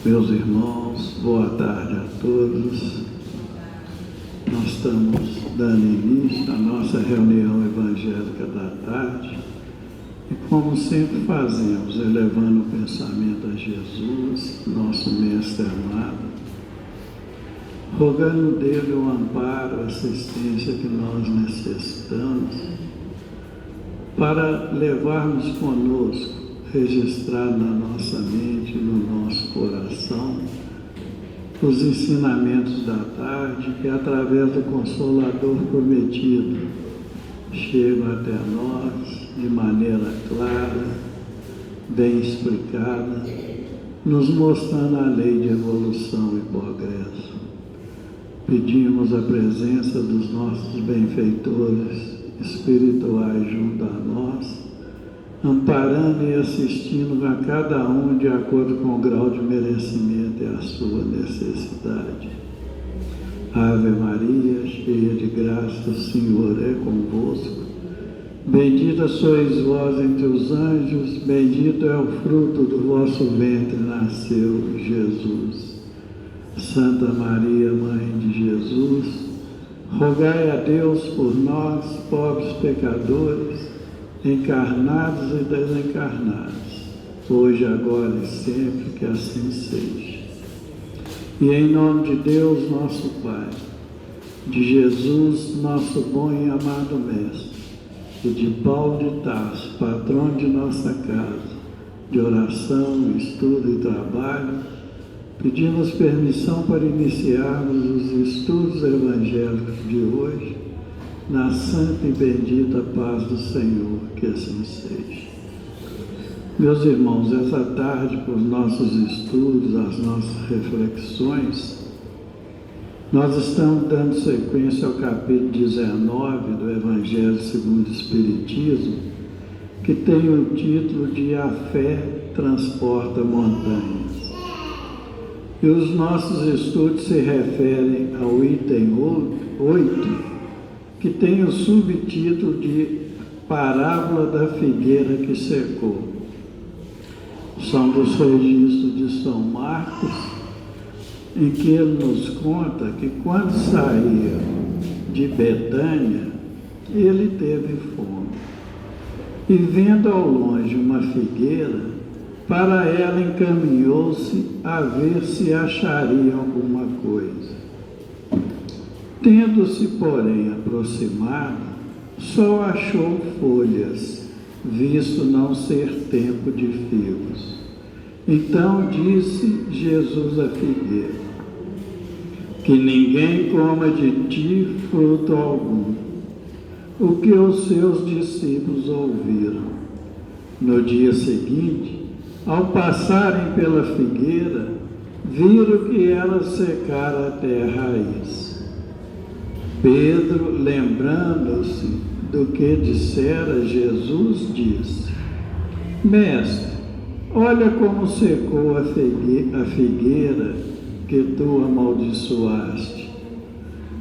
Meus irmãos, boa tarde a todos. Nós estamos dando início à nossa reunião evangélica da tarde e, como sempre fazemos, elevando o pensamento a Jesus, nosso Mestre amado, rogando dele o amparo, a assistência que nós necessitamos para levarmos conosco, registrado na nossa mente, no nosso coração, os ensinamentos da tarde que, através do Consolador prometido, chegam até nós de maneira clara, bem explicada, nos mostrando a lei de evolução e progresso. Pedimos a presença dos nossos benfeitores espirituais junto a nós, amparando e assistindo a cada um de acordo com o grau de merecimento e a sua necessidade. Ave Maria, cheia de graça, o Senhor é convosco. Bendita sois vós entre os anjos, bendito é o fruto do vosso ventre, nasceu Jesus. Santa Maria, Mãe de Jesus, rogai a Deus por nós, pobres pecadores, encarnados e desencarnados, hoje, agora e sempre, que assim seja. E em nome de Deus, nosso Pai, de Jesus, nosso bom e amado Mestre, e de Paulo de Tarso, patrão de nossa casa, de oração, estudo e trabalho, pedimos permissão para iniciarmos os estudos evangélicos de hoje, na santa e bendita paz do Senhor, que assim seja. Meus irmãos, essa tarde, por nossos estudos, as nossas reflexões, nós estamos dando sequência ao capítulo 19 do Evangelho segundo o Espiritismo, que tem o título de A Fé Transporta Montanhas. E os nossos estudos se referem ao item 8, que tem o subtítulo de Parábola da Figueira que Secou. São dos registros de São Marcos, em que ele nos conta que quando saía de Betânia, ele teve fome. E vendo ao longe uma figueira, para ela encaminhou-se a ver se acharia alguma coisa. Tendo-se, porém, aproximado, só achou folhas, visto não ser tempo de figos. Então disse Jesus à figueira: que ninguém coma de ti fruto algum. O que os seus discípulos ouviram. No dia seguinte, ao passarem pela figueira, viram que ela secara até a raiz. Pedro, lembrando-se do que dissera Jesus, disse: Mestre, olha como secou a figueira que tu amaldiçoaste.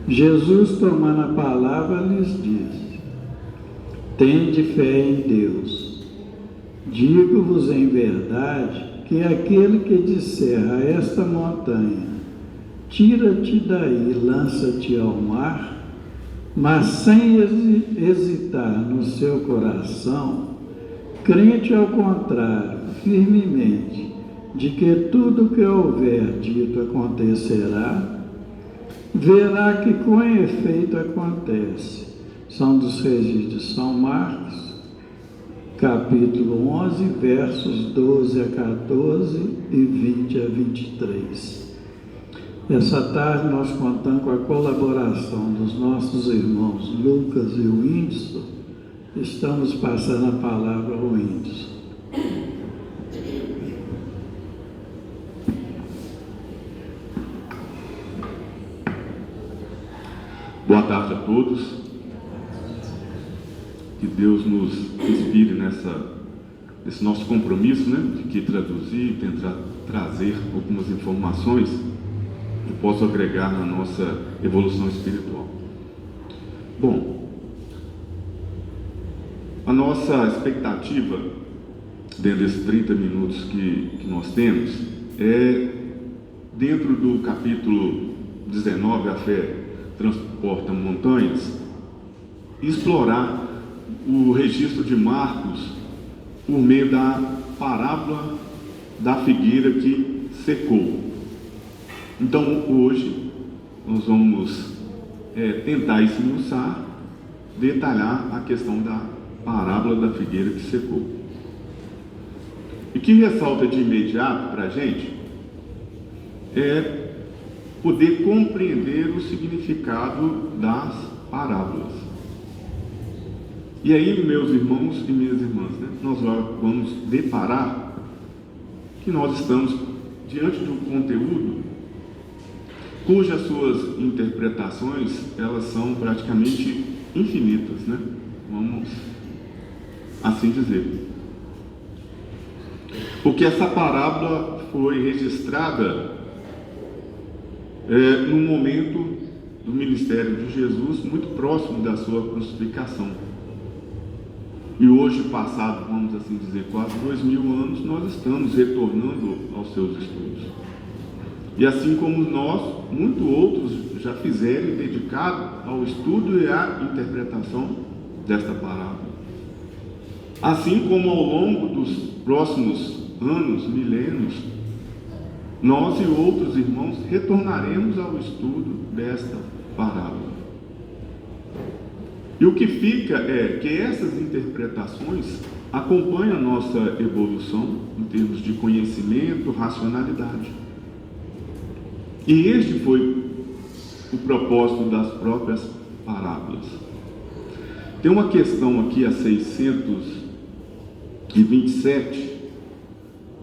Jesus, tomando a palavra, lhes disse: Tende fé em Deus. Digo-vos em verdade que aquele que disser a esta montanha: tira-te daí e lança-te ao mar, mas sem hesitar no seu coração, crente ao contrário, firmemente, de que tudo que houver dito acontecerá, verá que com efeito acontece. São dos registros de São Marcos, capítulo 11, versos 12 a 14 e 20 a 23. Essa tarde nós contamos com a colaboração dos nossos irmãos Lucas e o Whindersson. Estamos passando a palavra ao Whindersson. Boa tarde a todos. Que Deus nos inspire nesse nosso compromisso, de que traduzir e tentar trazer algumas informações que possam agregar na nossa evolução espiritual. Bom, a nossa expectativa dentro desses 30 minutos que nós temos é dentro do capítulo 19, a fé transporta montanhas, explorar o registro de Marcos por meio da parábola da figueira que secou. Então, hoje, nós vamos tentar esmiuçar, detalhar a questão da parábola da figueira que secou. E o que ressalta de imediato para a gente é poder compreender o significado das parábolas. E aí, meus irmãos e minhas irmãs, nós vamos deparar que nós estamos diante de um conteúdo cujas suas interpretações, elas são praticamente infinitas, vamos assim dizer. Porque essa parábola foi registrada no momento do ministério de Jesus, muito próximo da sua crucificação. E hoje, passado, vamos assim dizer, quase 2000 anos, nós estamos retornando aos seus estudos. E assim como nós, muitos outros já fizeram e dedicado ao estudo e à interpretação desta parábola. Assim como ao longo dos próximos anos, milênios, nós e outros irmãos retornaremos ao estudo desta parábola. E o que fica é que essas interpretações acompanham a nossa evolução em termos de conhecimento, racionalidade. E este foi o propósito das próprias parábolas. Tem uma questão aqui, a 627,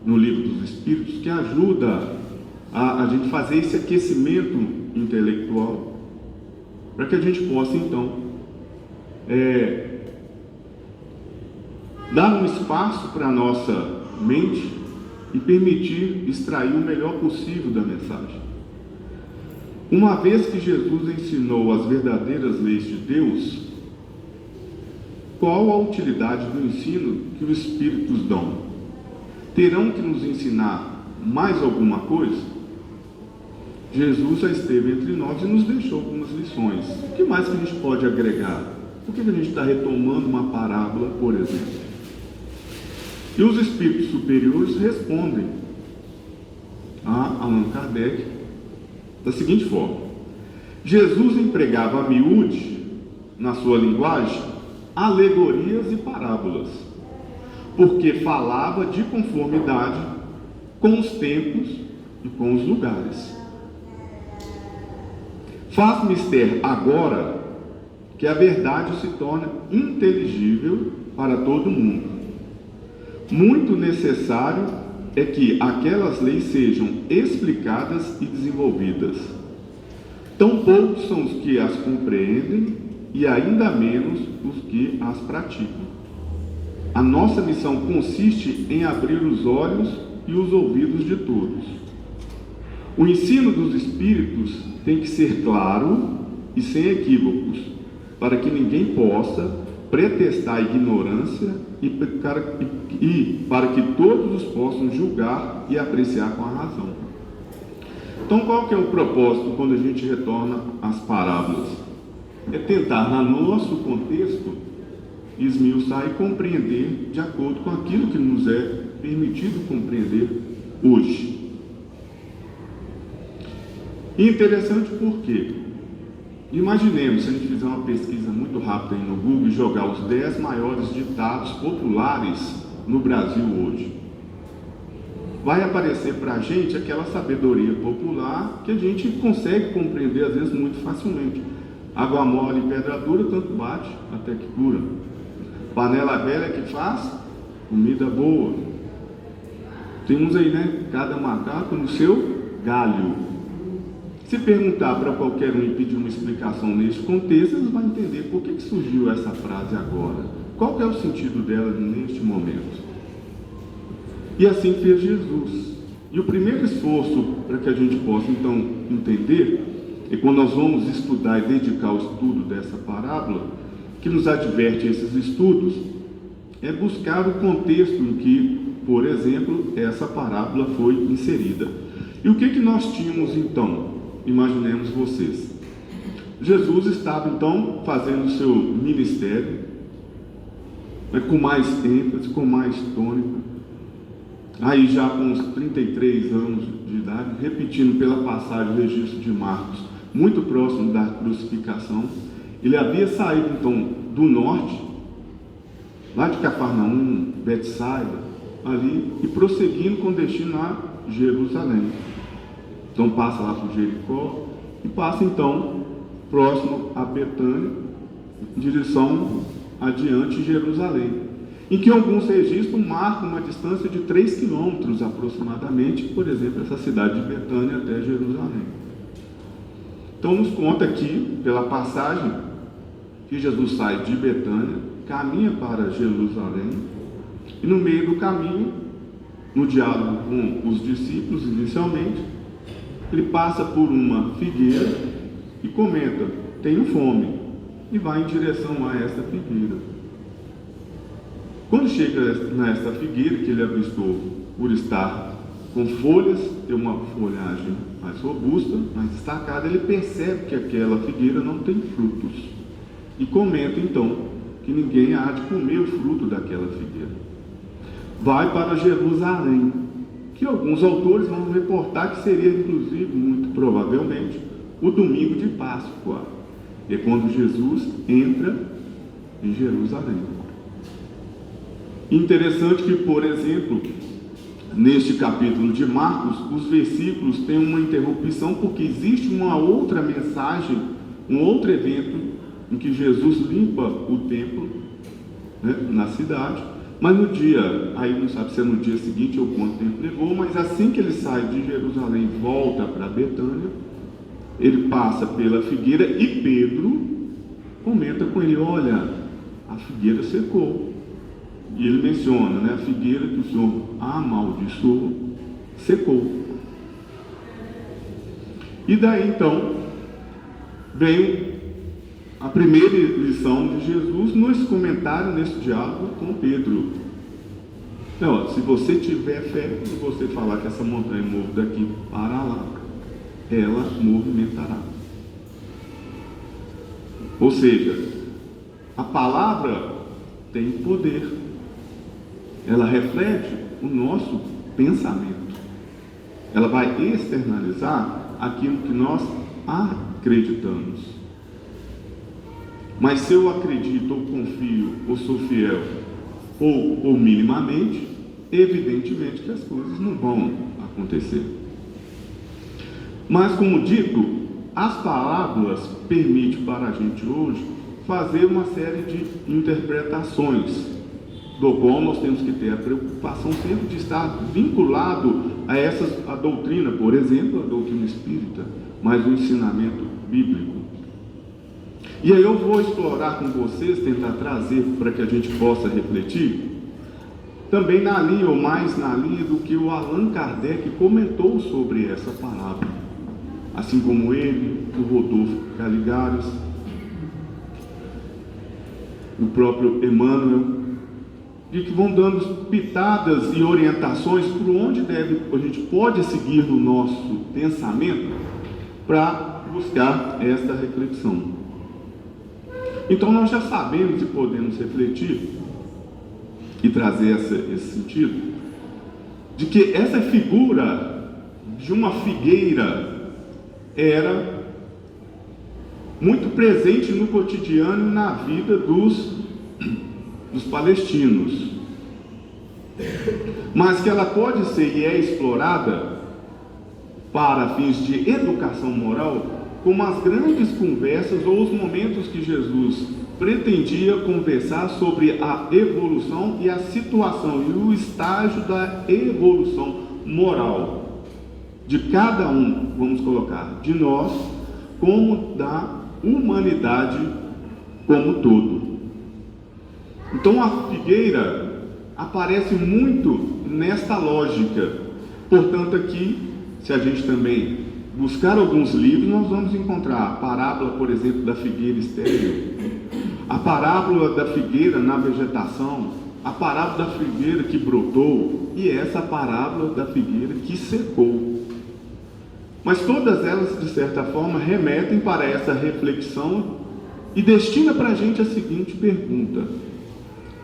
no Livro dos Espíritos, que ajuda a gente fazer esse aquecimento intelectual, para que a gente possa, então, dar um espaço para a nossa mente e permitir extrair o melhor possível da mensagem. Uma vez que Jesus ensinou as verdadeiras leis de Deus, qual a utilidade do ensino que os Espíritos dão? Terão que nos ensinar mais alguma coisa? Jesus já esteve entre nós e nos deixou algumas lições. O que mais que a gente pode agregar? Por que a gente está retomando uma parábola, por exemplo? E os espíritos superiores respondem a Allan Kardec da seguinte forma: Jesus empregava a miúde, na sua linguagem, alegorias e parábolas, porque falava de conformidade com os tempos e com os lugares. Faz mister agora que a verdade se torna inteligível para todo mundo. Muito necessário é que aquelas leis sejam explicadas e desenvolvidas. Tão poucos são os que as compreendem e ainda menos os que as praticam. A nossa missão consiste em abrir os olhos e os ouvidos de todos. O ensino dos Espíritos tem que ser claro e sem equívocos, para que ninguém possa pretextar ignorância e para que todos os possam julgar e apreciar com a razão. Então, qual que é o propósito quando a gente retorna às parábolas? É tentar, no nosso contexto, esmiuçar e compreender de acordo com aquilo que nos é permitido compreender hoje. E interessante porque, imaginemos, se a gente fizer uma pesquisa muito rápida aí no Google e jogar os 10 maiores ditados populares no Brasil hoje, vai aparecer para a gente aquela sabedoria popular que a gente consegue compreender às vezes muito facilmente. Água mole e pedra dura, tanto bate até que cura. Panela velha que faz comida boa. Tem uns aí, cada macaco no seu galho. Se perguntar para qualquer um e pedir uma explicação neste contexto, eles vão entender por que surgiu essa frase agora. Qual que é o sentido dela neste momento? E assim fez Jesus. E o primeiro esforço para que a gente possa, então, entender, é quando nós vamos estudar e dedicar o estudo dessa parábola, que nos adverte esses estudos, é buscar o contexto em que, por exemplo, essa parábola foi inserida. E o que nós tínhamos então? Imaginemos vocês. Jesus estava então fazendo o seu ministério, com mais ênfase, com mais tônica. Aí já com uns 33 anos de idade, repetindo pela passagem do registro de Marcos, muito próximo da crucificação, ele havia saído então do norte, lá de Cafarnaum, Betsaida, ali, e prosseguindo com destino a Jerusalém. Então passa lá por Jericó e passa então próximo a Betânia, em direção adiante Jerusalém, em que alguns registros marcam uma distância de 3 quilômetros aproximadamente, por exemplo, essa cidade de Betânia até Jerusalém. Então nos conta aqui, pela passagem, que Jesus sai de Betânia, caminha para Jerusalém, e no meio do caminho, no diálogo com os discípulos inicialmente, ele passa por uma figueira e comenta: tenho fome, e vai em direção a esta figueira. Quando chega nesta figueira, que ele avistou por estar com folhas, ter uma folhagem mais robusta, mais destacada, ele percebe que aquela figueira não tem frutos, e comenta então que ninguém há de comer o fruto daquela figueira. Vai para Jerusalém, que alguns autores vão reportar que seria, inclusive, muito provavelmente, o domingo de Páscoa. É quando Jesus entra em Jerusalém. Interessante que, por exemplo, neste capítulo de Marcos, os versículos têm uma interrupção, porque existe uma outra mensagem, um outro evento, em que Jesus limpa o templo, na cidade. Mas no dia, aí não sabe se é no dia seguinte ou quanto tempo levou, mas assim que ele sai de Jerusalém e volta para Betânia, ele passa pela figueira e Pedro comenta com ele: olha, a figueira secou. E ele menciona, a figueira que o Senhor amaldiçoou, secou. E daí então, vem a primeira lição de Jesus nesse comentário, nesse diálogo com Pedro. Então, se você tiver fé, e você falar que essa montanha move daqui para lá, ela movimentará. Ou seja, a palavra tem poder. Ela reflete o nosso pensamento. Ela vai externalizar aquilo que nós acreditamos. Mas se eu acredito, ou confio, ou sou fiel, ou minimamente, evidentemente que as coisas não vão acontecer. Mas, como dito, as parábolas permitem para a gente hoje fazer uma série de interpretações, do qual nós temos que ter a preocupação sempre de estar vinculado a doutrina, por exemplo, a doutrina espírita, mas o ensinamento bíblico. E aí eu vou explorar com vocês, tentar trazer para que a gente possa refletir, também na linha, ou mais na linha do que o Allan Kardec comentou sobre essa palavra, assim como ele, o Rodolfo Caligares, o próprio Emmanuel, de que vão dando pitadas e orientações por onde a gente pode seguir no nosso pensamento para buscar esta reflexão. Então nós já sabemos e podemos refletir e trazer esse sentido de que essa figura de uma figueira era muito presente no cotidiano e na vida dos palestinos, mas que ela pode ser e é explorada para fins de educação moral, como as grandes conversas ou os momentos que Jesus pretendia conversar sobre a evolução e a situação e o estágio da evolução moral de cada um, vamos colocar, de nós, como da humanidade como todo. Então a figueira aparece muito nesta lógica. Portanto, aqui, se a gente também buscar alguns livros, nós vamos encontrar a parábola, por exemplo, da figueira estéril, a parábola da figueira na vegetação, a parábola da figueira que brotou e essa parábola da figueira que secou. Mas todas elas, de certa forma, remetem para essa reflexão e destina para a gente a seguinte pergunta: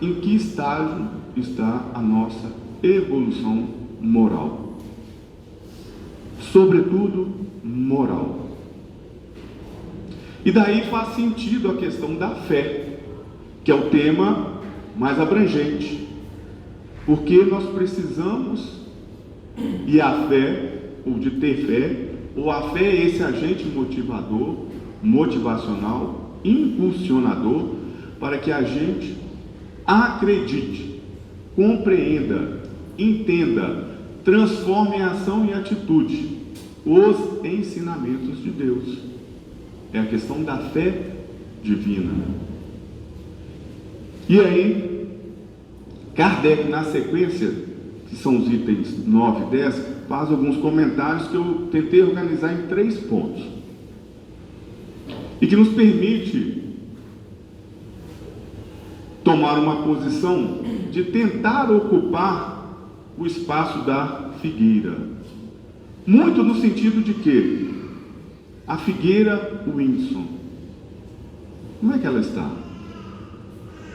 em que estágio está a nossa evolução moral? Sobretudo, moral. E daí faz sentido a questão da fé, que é o tema mais abrangente, porque nós precisamos, e a fé, ou de ter fé, ou a fé é esse agente motivador, motivacional, impulsionador, para que a gente acredite, compreenda, entenda, transforme em ação e atitude os ensinamentos de Deus. É a questão da fé divina. E aí, Kardec, na sequência, que são os itens 9 e 10, faz alguns comentários que eu tentei organizar em 3 pontos. E que nos permite tomar uma posição de tentar ocupar o espaço da figueira. Muito no sentido de que a figueira Winston, como é que ela está?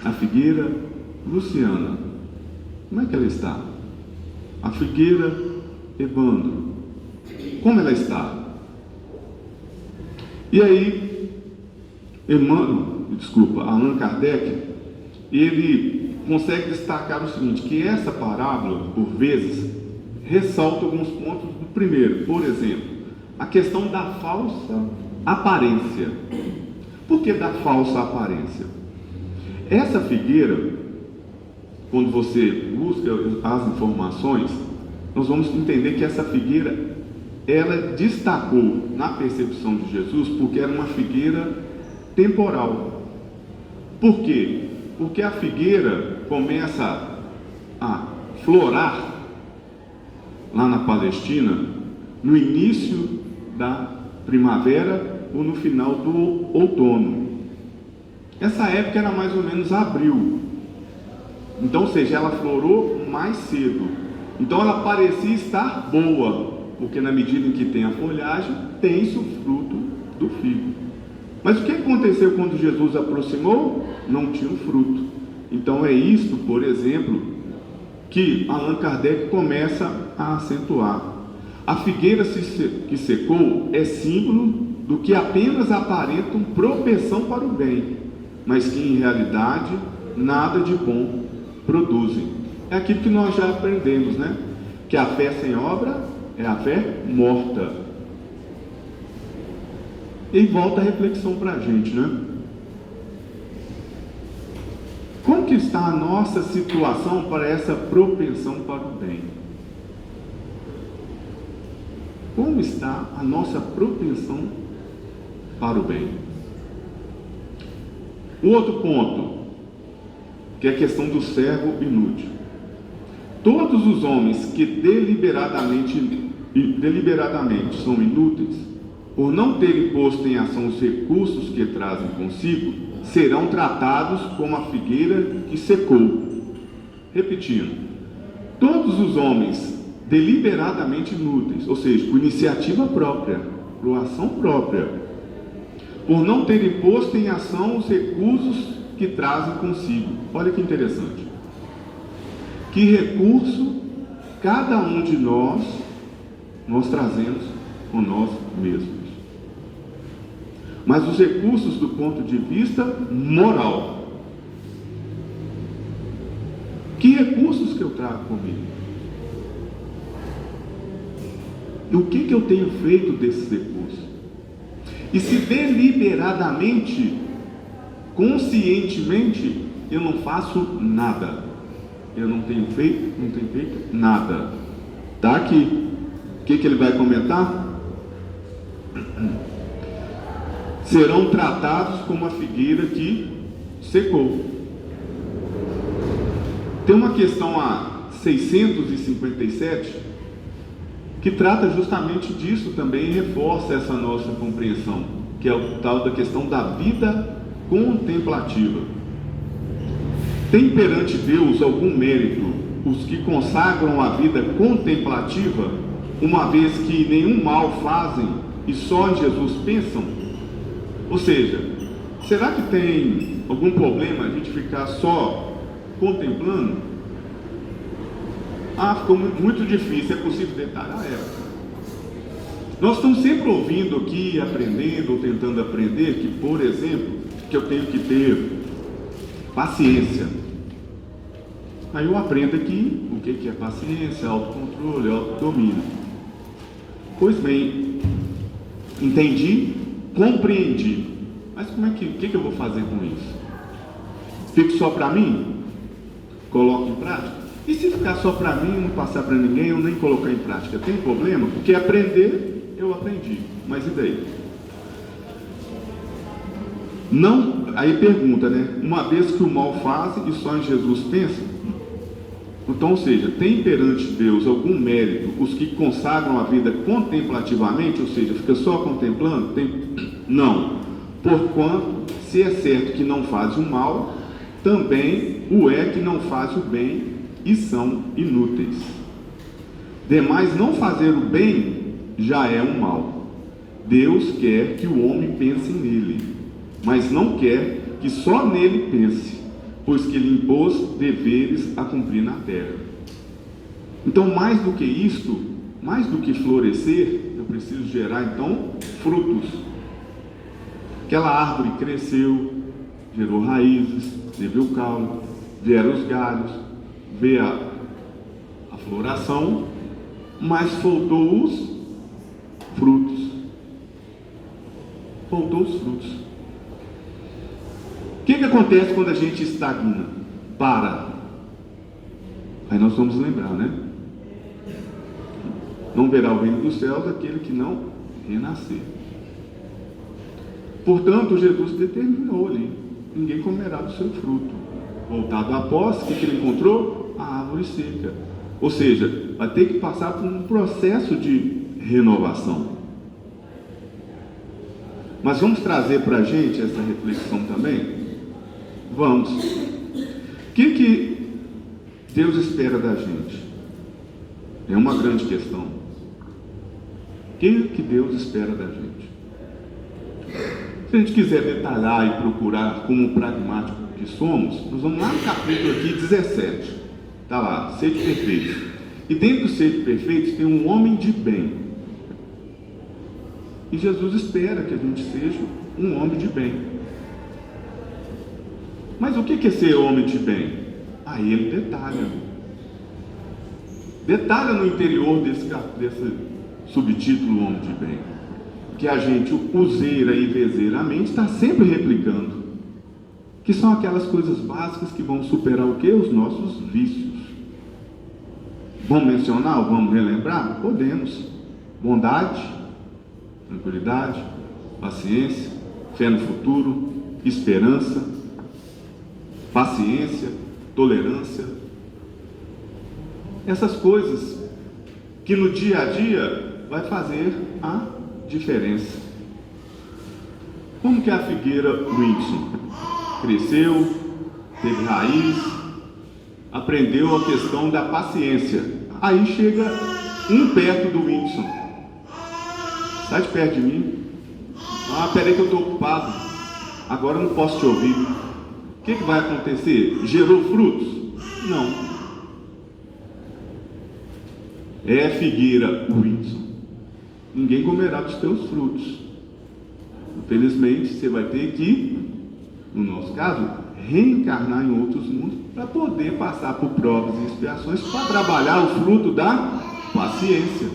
A figueira Luciana, como é que ela está? A figueira Evandro, como ela está? E aí, Allan Kardec, ele consegue destacar o seguinte, que essa parábola, por vezes, ressalta alguns pontos do primeiro. Por exemplo, a questão da falsa aparência. Por que da falsa aparência? Essa figueira, quando você busca as informações, nós vamos entender que essa figueira, ela destacou na percepção de Jesus porque era uma figueira temporal. Por quê? Porque a figueira começa a florar lá na Palestina no início da primavera ou no final do outono. Essa época era mais ou menos abril. Então, ou seja, ela florou mais cedo. Então ela parecia estar boa, porque na medida em que tem a folhagem, tem-se o fruto do figo. Mas o que aconteceu quando Jesus aproximou? Não tinha o fruto. Então é isto, por exemplo, que Allan Kardec começa a acentuar. A figueira que secou é símbolo do que apenas aparentam propensão para o bem, mas que em realidade nada de bom produzem. É aquilo que nós já aprendemos, né? Que a fé sem obra é a fé morta. E volta a reflexão para a gente, né? Como que está a nossa situação para essa propensão para o bem? Como está a nossa propensão para o bem? O outro ponto, que é a questão do servo inútil. Todos os homens que deliberadamente são inúteis, por não terem posto em ação os recursos que trazem consigo, serão tratados como a figueira que secou. Repetindo, todos os homens deliberadamente inúteis, ou seja, por iniciativa própria, por ação própria, por não terem posto em ação os recursos que trazem consigo. Olha que interessante. Que recurso cada um de nós trazemos com nós mesmos. Mas os recursos do ponto de vista moral. Que recursos que eu trago comigo? E o que eu tenho feito desses recursos? E se deliberadamente, conscientemente, eu não faço nada. Eu não tenho feito nada. Está aqui. O que ele vai comentar? Serão tratados como a figueira que secou. Tem uma questão a 657 que trata justamente disso também e reforça essa nossa compreensão, que é o tal da questão da vida contemplativa. Tem perante Deus algum mérito os que consagram a vida contemplativa? uma vez que nenhum mal fazem e só em Jesus pensam? Ou seja, será que tem algum problema a gente ficar só contemplando? Ficou muito difícil, é possível detalhar? Nós estamos sempre ouvindo aqui, aprendendo ou tentando aprender que, por exemplo, que eu tenho que ter paciência. Aí eu aprendo aqui o que é paciência, autocontrole, autodomínio. Pois bem, entendi, compreendi. Mas o que eu vou fazer com isso? Fico só para mim? Coloco em prática? E se ficar só para mim, não passar para ninguém, eu nem colocar em prática? Tem problema? Porque aprender, eu aprendi. Mas e daí? Não, aí pergunta, né? Uma vez que o mal fazem e só em Jesus pensam? Então, ou seja, tem perante Deus algum mérito os que consagram a vida contemplativamente, ou seja, fica só contemplando? Não. Porquanto, se é certo que não faz o mal, também o é que não faz o bem e são inúteis. Demais, não fazer o bem já é um mal. Deus quer que o homem pense nele, mas não quer que só nele pense, pois que lhe impôs deveres a cumprir na terra. Então, mais do que isto, mais do que florescer, eu preciso gerar então frutos. Aquela árvore cresceu, gerou raízes, teve o caule, vieram os galhos, veio a floração, mas faltou os frutos. Faltou os frutos. O que acontece quando a gente estagna? Para. Aí nós vamos lembrar, né? Não verá o reino dos céus aquele que não renascer. Portanto, Jesus determinou ali: ninguém comerá do seu fruto. Voltado à posse, o que ele encontrou? A árvore seca. Ou seja, vai ter que passar por um processo de renovação. Mas vamos trazer para a gente essa reflexão também? Vamos. O que Deus espera da gente? É uma grande questão. O que Deus espera da gente? Se a gente quiser detalhar e procurar como pragmático que somos, nós vamos lá no capítulo aqui 17. Está lá, sede perfeitos. E dentro do sede perfeitos tem um homem de bem. E Jesus espera que a gente seja um homem de bem. Mas o que é ser homem de bem? Aí ele detalha. Detalha no interior desse subtítulo homem de bem. Que a gente useira e vezeiramente está sempre replicando. Que são aquelas coisas básicas que vão superar o quê? Os nossos vícios. Vamos mencionar, vamos relembrar? Podemos. Bondade, tranquilidade, paciência, fé no futuro, esperança, paciência, tolerância. Essas coisas que no dia a dia vai fazer a diferença. Como que a figueira Winson cresceu, teve raiz, aprendeu a questão da paciência. Aí chega um perto do Winson. Sai de perto de mim. Peraí que eu estou ocupado. Agora eu não posso te ouvir. O que vai acontecer? Gerou frutos? Não. É figueira Winson. Ninguém comerá dos teus frutos. Infelizmente, você vai ter que, no nosso caso, reencarnar em outros mundos para poder passar por provas e expiações para trabalhar o fruto da paciência.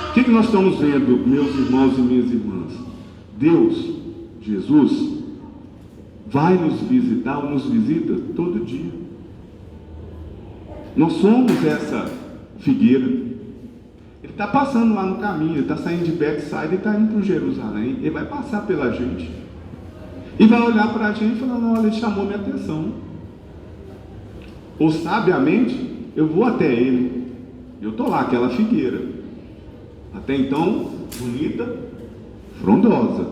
O que nós estamos vendo, meus irmãos e minhas irmãs? Deus, Jesus, vai nos visitar ou nos visita todo dia. Nós somos essa figueira. Ele está passando lá no caminho, ele está saindo de Bethsaida e está indo para Jerusalém. Ele vai passar pela gente e vai olhar para a gente e falar: não, olha, ele chamou minha atenção. Ou sabiamente, eu vou até ele. Eu estou lá, aquela figueira. Até então, bonita, frondosa.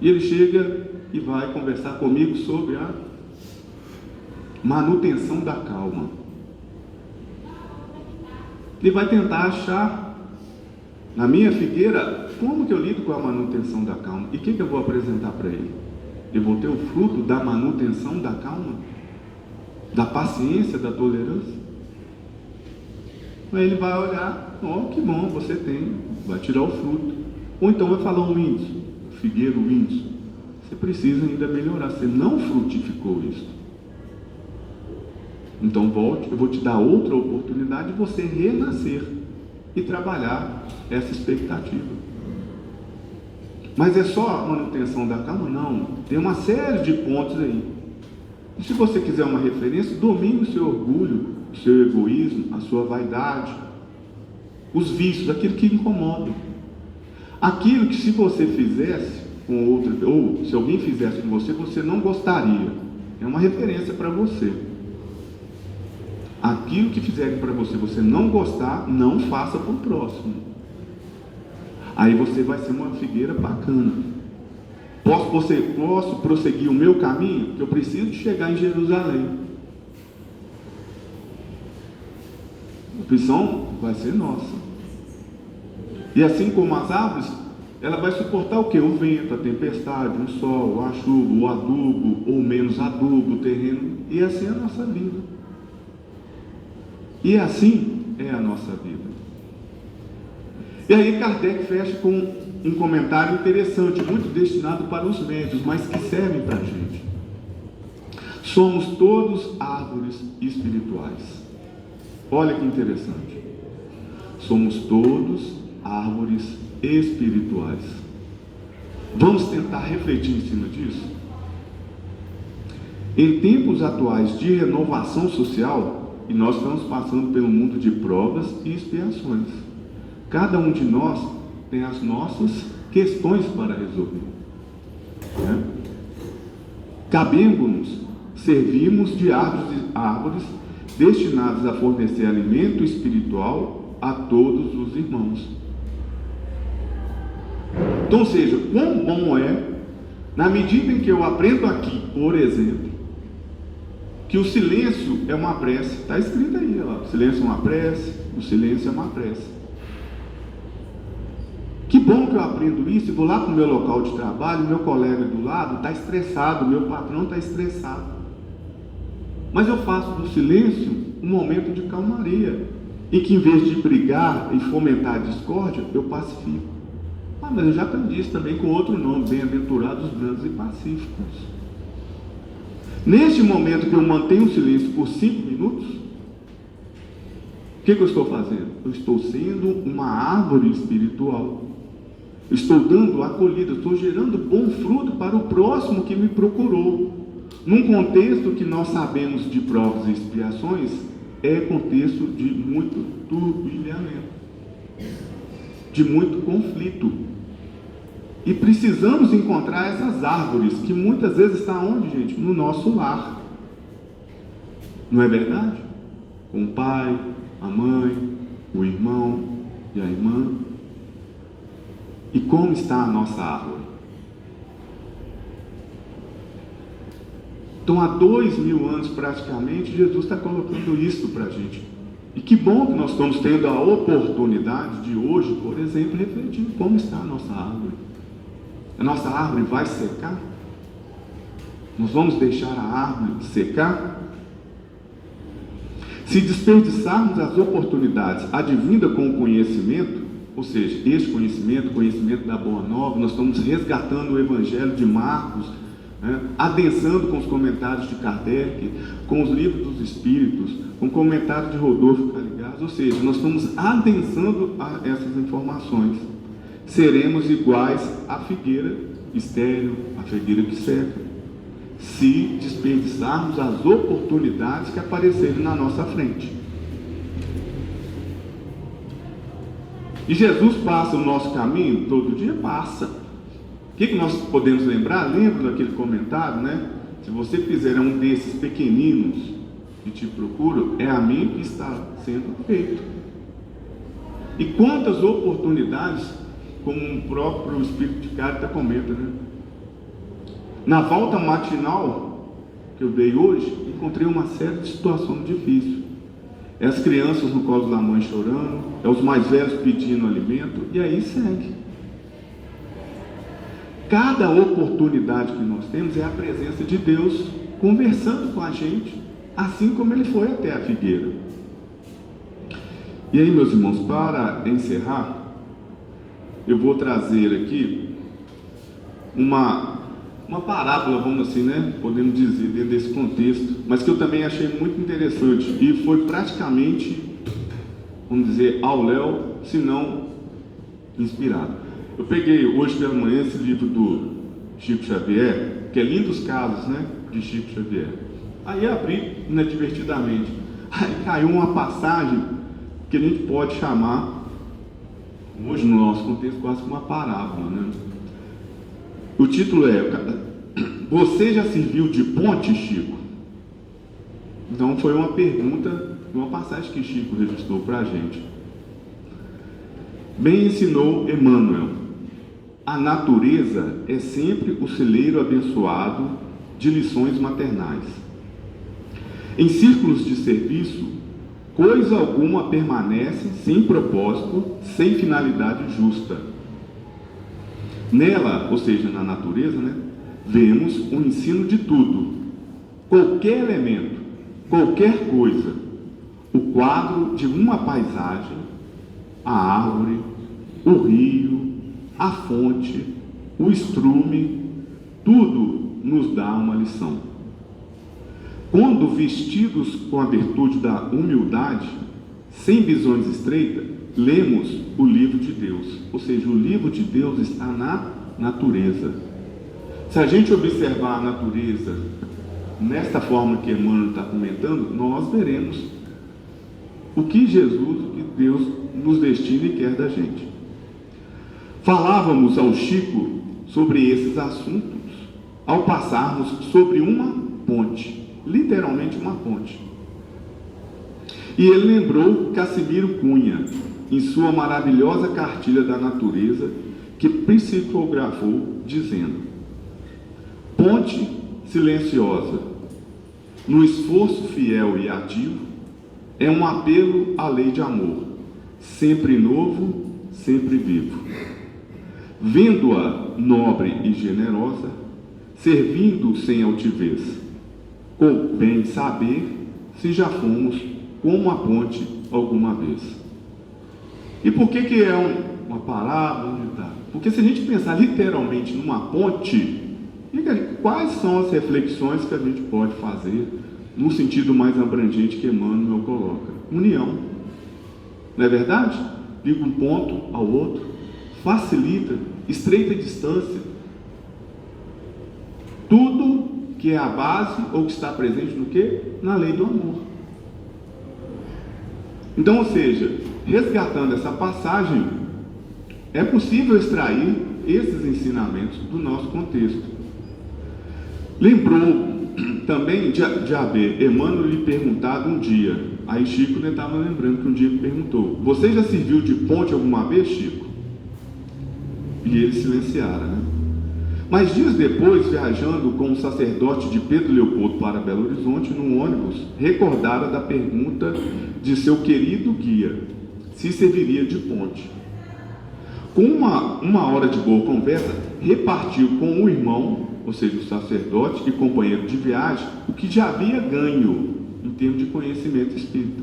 E ele chega e vai conversar comigo sobre a manutenção da calma. Ele vai tentar achar na minha figueira como que eu lido com a manutenção da calma. E o que eu vou apresentar para ele? Eu vou ter o fruto da manutenção da calma, da paciência, da tolerância. Aí ele vai olhar, que bom, você tem, vai tirar o fruto. Ou então vai falar um índice, figueiro, índice. Você precisa ainda melhorar, você não frutificou isso. Então volte, eu vou te dar outra oportunidade de você renascer e trabalhar essa expectativa. Mas é só a manutenção da calma? Não, tem uma série de pontos aí. E se você quiser uma referência, domine o seu orgulho, o seu egoísmo, a sua vaidade, os vícios, aquilo que incomoda. Aquilo que se você fizesse com outra, ou se alguém fizesse com você, você não gostaria. É uma referência para você. Aquilo que fizerem para você, você não gostar, não faça para o próximo. Aí você vai ser uma figueira bacana. Posso prosseguir o meu caminho? Que eu preciso de chegar em Jerusalém. A opção vai ser nossa. E assim como as árvores, ela vai suportar o que? O vento, a tempestade, o sol, a chuva, o adubo, ou menos adubo, o terreno. E assim é a nossa vida. E assim é a nossa vida. E aí Kardec fecha com um comentário interessante, muito destinado para os médios, mas que serve para a gente. Somos todos árvores espirituais. Olha que interessante. Somos todos árvores espirituais. Vamos tentar refletir em cima disso? Em tempos atuais de renovação social, e nós estamos passando pelo mundo de provas e expiações. Cada um de nós tem as nossas questões para resolver. Né? Cabemos-nos servirmos de árvores destinadas a fornecer alimento espiritual a todos os irmãos. Então, seja, quão bom é, na medida em que eu aprendo aqui, por exemplo, que o silêncio é uma prece. Está escrito aí, ó, o silêncio é uma prece, o silêncio é uma prece. Que bom que eu aprendo isso e vou lá para o meu local de trabalho, meu colega do lado está estressado, meu patrão está estressado. Mas eu faço do silêncio um momento de calmaria, em que em vez de brigar e fomentar a discórdia, eu pacifico. Mas eu já aprendi isso também com outro nome, bem-aventurados, brandos e pacíficos. Neste momento que eu mantenho o silêncio por 5 minutos, o que eu estou fazendo? Eu estou sendo uma árvore espiritual. Eu estou dando acolhida, estou gerando bom fruto para o próximo que me procurou. Num contexto que nós sabemos de provas e expiações, é contexto de muito turbilhamento, de muito conflito. E precisamos encontrar essas árvores, que muitas vezes estão onde, gente? No nosso lar. Não é verdade? Com o pai, a mãe, o irmão e a irmã. E como está a nossa árvore? Então, há 2000 anos praticamente, Jesus está colocando isso para a gente. E que bom que nós estamos tendo a oportunidade de hoje, por exemplo, refletir como está a nossa árvore. A nossa árvore vai secar? Nós vamos deixar a árvore secar? Se desperdiçarmos as oportunidades advindas com o conhecimento, ou seja, este conhecimento, conhecimento da Boa Nova, nós estamos resgatando o Evangelho de Marcos, né, adensando com os comentários de Kardec, com os livros dos Espíritos, com o comentário de Rodolfo Caligás, ou seja, nós estamos adensando a essas informações. Seremos iguais à figueira estéril, à figueira que seca, se desperdiçarmos as oportunidades que aparecerem na nossa frente. E Jesus passa o nosso caminho? Todo dia passa. O que nós podemos lembrar? Lembra daquele comentário, né? Se você fizer um desses pequeninos que te procuram, é a mim que está sendo feito. E quantas oportunidades, como o próprio Espírito de Cárita comenta, né? Na volta matinal que eu dei hoje, encontrei uma série de situações difíceis. é as crianças no colo da mãe chorando, é os mais velhos pedindo alimento, e aí segue. Cada oportunidade que nós temos é a presença de Deus conversando com a gente, assim como Ele foi até a figueira. E aí, meus irmãos, para encerrar, eu vou trazer aqui uma parábola, vamos assim, né? Podemos dizer, dentro desse contexto, mas que eu também achei muito interessante e foi praticamente, vamos dizer, ao léu, se não inspirado. Eu peguei hoje pela manhã esse livro do Chico Xavier, que é Lindos Casos, né? De Chico Xavier. Aí abri inadvertidamente. Aí caiu uma passagem que a gente pode chamar, hoje no nosso contexto, quase como uma parábola, né? O título é: Você já serviu de ponte, Chico? Então foi uma pergunta, uma passagem que Chico registrou para a gente. Bem ensinou Emmanuel: a natureza é sempre o celeiro abençoado de lições maternais. Em círculos de serviço, coisa alguma permanece sem propósito, sem finalidade justa. Nela, ou seja, na natureza, né, vemos o ensino de tudo, qualquer elemento, qualquer coisa, o quadro de uma paisagem, a árvore, o rio, a fonte, o estrume, tudo nos dá uma lição. Quando vestidos com a virtude da humildade, sem visões estreitas, lemos o livro de Deus, ou seja, o livro de Deus está na natureza. Se a gente observar a natureza nesta forma que Emmanuel está comentando, nós veremos o que Jesus, o que Deus nos destina e quer da gente. Falávamos ao Chico sobre esses assuntos ao passarmos sobre uma ponte, literalmente uma ponte. E ele lembrou Cassimiro Cunha, em sua maravilhosa cartilha da natureza, que psicografou, dizendo: ponte silenciosa, no esforço fiel e ativo, é um apelo à lei de amor, sempre novo, sempre vivo. Vendo-a nobre e generosa, servindo sem altivez, com bem saber se já fomos como a ponte alguma vez. E por que é uma parábola? Porque se a gente pensar literalmente numa ponte, quais são as reflexões que a gente pode fazer no sentido mais abrangente que Emmanuel coloca? União. Não é verdade? Liga um ponto ao outro, facilita, estreita a distância. Tudo que é a base ou que está presente no quê? Na lei do amor. Então, ou seja, resgatando essa passagem, é possível extrair esses ensinamentos do nosso contexto. Lembrou também de haver Emmanuel lhe perguntado um dia, aí Chico estava lembrando que um dia ele perguntou: você já serviu de ponte alguma vez, Chico? E ele silenciara, né? Mas dias depois, viajando com o sacerdote de Pedro Leopoldo para Belo Horizonte, num ônibus, recordara da pergunta de seu querido guia, se serviria de ponte. Com uma hora de boa conversa, repartiu com o irmão, ou seja, o sacerdote e companheiro de viagem, o que já havia ganho em termos de conhecimento espírita.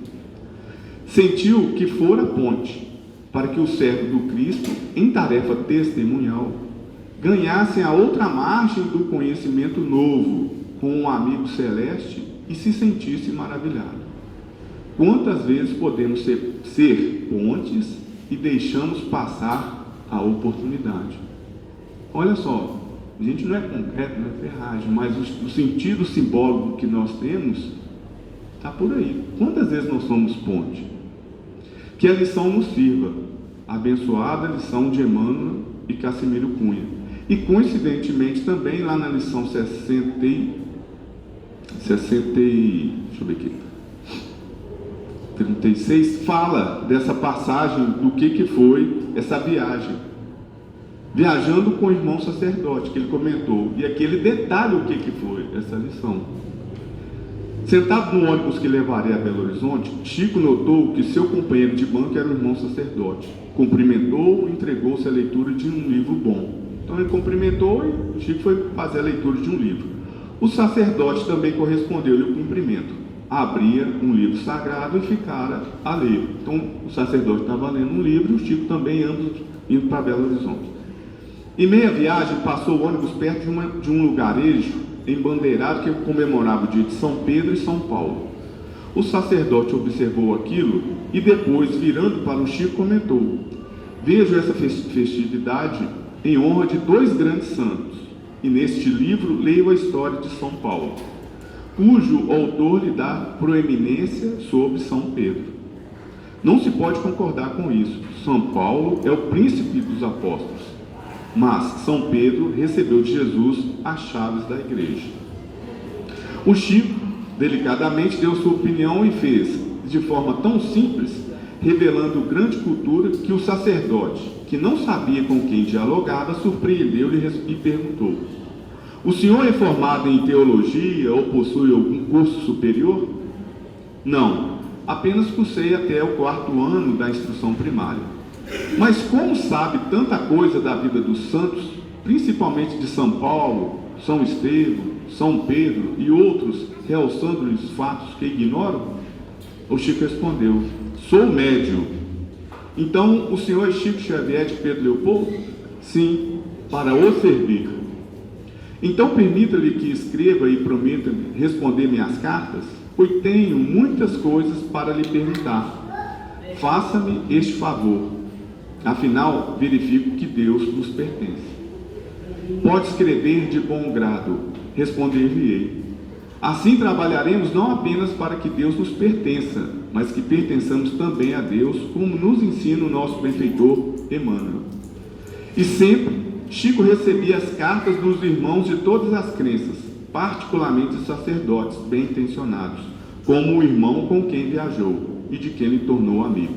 Sentiu que fora ponte para que o servo do Cristo, em tarefa testemunhal, ganhassem a outra margem do conhecimento novo com um amigo celeste e se sentisse maravilhado. Quantas vezes podemos ser pontes e deixamos passar a oportunidade? Olha só, a gente não é concreto, não é ferragem, mas o sentido simbólico que nós temos está por aí. Quantas vezes nós somos ponte? Que a lição nos sirva, a abençoada lição de Emmanuel e Cassimiro Cunha. E coincidentemente também lá na lição 36 fala dessa passagem do que foi essa viagem. Viajando com o irmão sacerdote, que ele comentou, e aqui ele detalha o que foi essa lição. Sentado no ônibus que levaria a Belo Horizonte, Chico notou que seu companheiro de banco era o irmão sacerdote. Cumprimentou e entregou-se à leitura de um livro bom. Então ele cumprimentou e Chico foi fazer a leitura de um livro. O sacerdote também correspondeu-lhe o cumprimento. Abria um livro sagrado e ficara a ler. Então o sacerdote estava lendo um livro e o Chico também indo para Belo Horizonte. Em meia viagem, passou o ônibus perto de um lugarejo embandeirado que comemorava o dia de São Pedro e São Paulo. O sacerdote observou aquilo e depois, virando para o Chico, comentou: vejo essa festividade em honra de dois grandes santos, e neste livro leio a história de São Paulo, cujo autor lhe dá proeminência sobre São Pedro. Não se pode concordar com isso. São Paulo é o príncipe dos apóstolos, mas São Pedro recebeu de Jesus as chaves da igreja. O Chico, delicadamente, deu sua opinião e fez, de forma tão simples, revelando grande cultura, que o sacerdote, que não sabia com quem dialogava, surpreendeu-lhe e perguntou: o senhor é formado em teologia ou possui algum curso superior? Não, apenas cursei até o 4º ano da instrução primária. Mas como sabe tanta coisa da vida dos santos, principalmente de São Paulo, São Estevão, São Pedro e outros, realçando-lhes fatos que ignoram? O Chico respondeu: sou médium. Então o senhor é Chico Xavier de Pedro Leopoldo? Sim, para o servir. Então permita-lhe que escreva e prometa responder minhas cartas, pois tenho muitas coisas para lhe perguntar. Faça-me este favor. Afinal, verifico que Deus nos pertence. Pode escrever de bom grado, responder-lhe-ei. Assim trabalharemos não apenas para que Deus nos pertença, mas que pertençamos também a Deus, como nos ensina o nosso benfeitor Emmanuel. E sempre Chico recebia as cartas dos irmãos de todas as crenças, particularmente os sacerdotes bem intencionados, como o irmão com quem viajou e de quem lhe tornou amigo.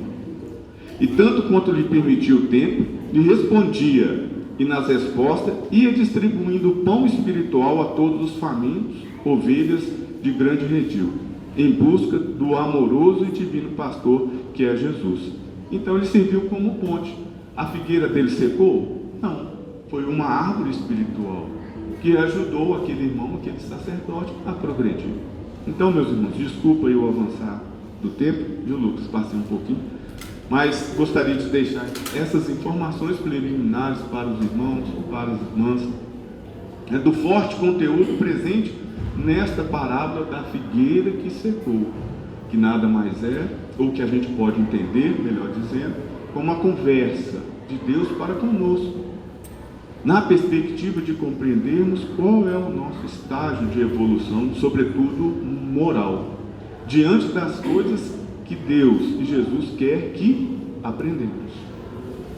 E tanto quanto lhe permitia o tempo, lhe respondia, e nas respostas ia distribuindo pão espiritual a todos os famintos, ovelhas de grande redil, em busca do amoroso e divino pastor que é Jesus. Então ele serviu como ponte. A figueira dele secou? Não, foi uma árvore espiritual que ajudou aquele irmão, aquele sacerdote a progredir. Então, meus irmãos, desculpa eu avançar do tempo, viu, Lucas? Passei um pouquinho. Mas gostaria de deixar essas informações preliminares para os irmãos, para as irmãs, do forte conteúdo presente nesta parábola da figueira que secou, que nada mais é, ou que a gente pode entender, melhor dizendo, como uma conversa de Deus para conosco, na perspectiva de compreendermos qual é o nosso estágio de evolução, sobretudo moral, diante das coisas que Deus e Jesus quer que aprendemos,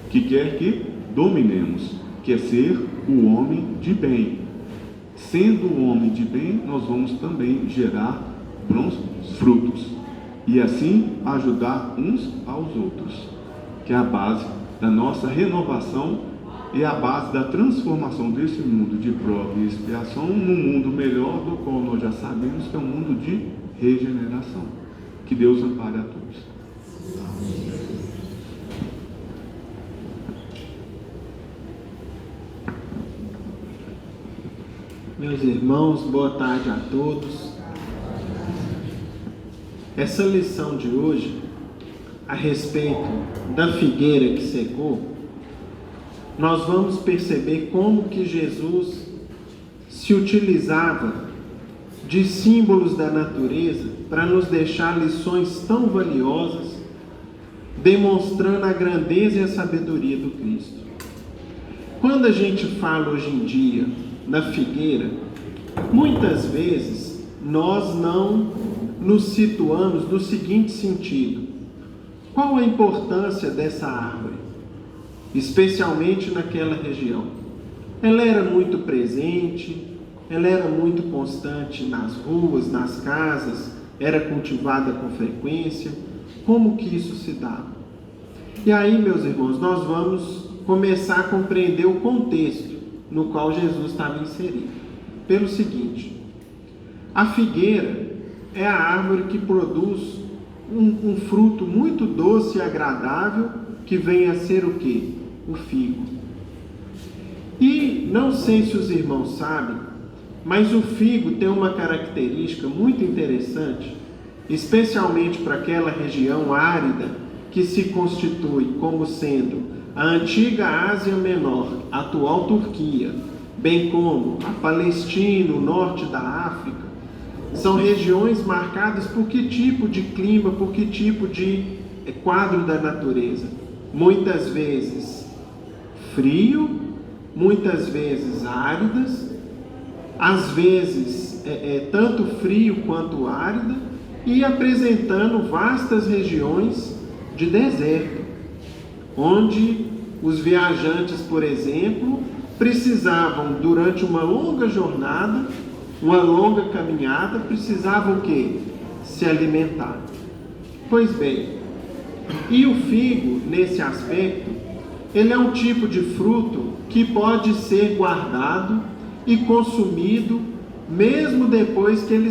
que quer que dominemos, que é ser o homem de bem. Sendo o homem de bem, nós vamos também gerar bons frutos e assim ajudar uns aos outros, que é a base da nossa renovação e a base da transformação desse mundo de prova e expiação num mundo melhor, do qual nós já sabemos que é um mundo de regeneração. Que Deus ampare a todos. Meus irmãos, boa tarde a todos. Essa lição de hoje, a respeito da figueira que secou, nós vamos perceber como que Jesus se utilizava de símbolos da natureza para nos deixar lições tão valiosas, demonstrando a grandeza e a sabedoria do Cristo. Quando a gente fala hoje em dia da figueira, muitas vezes nós não nos situamos no seguinte sentido: qual a importância dessa árvore, especialmente naquela região? Ela era muito presente, ela era muito constante nas ruas, nas casas, era cultivada com frequência. Como que isso se dava? E aí, meus irmãos, nós vamos começar a compreender o contexto no qual Jesus estava inserido. Pelo seguinte: a figueira é a árvore que produz um fruto muito doce e agradável, que vem a ser o quê? O figo. E não sei se os irmãos sabem, mas o figo tem uma característica muito interessante, especialmente para aquela região árida que se constitui como sendo a antiga Ásia Menor, atual Turquia, bem como a Palestina, o norte da África. São regiões marcadas por que tipo de clima, por que tipo de quadro da natureza? Muitas vezes frio, muitas vezes áridas, às vezes tanto frio quanto árida, e apresentando vastas regiões de deserto, onde os viajantes, por exemplo, precisavam, durante uma longa jornada, uma longa caminhada, precisavam o quê? Se alimentar. Pois bem, e o figo, nesse aspecto, ele é um tipo de fruto que pode ser guardado e consumido, mesmo depois que ele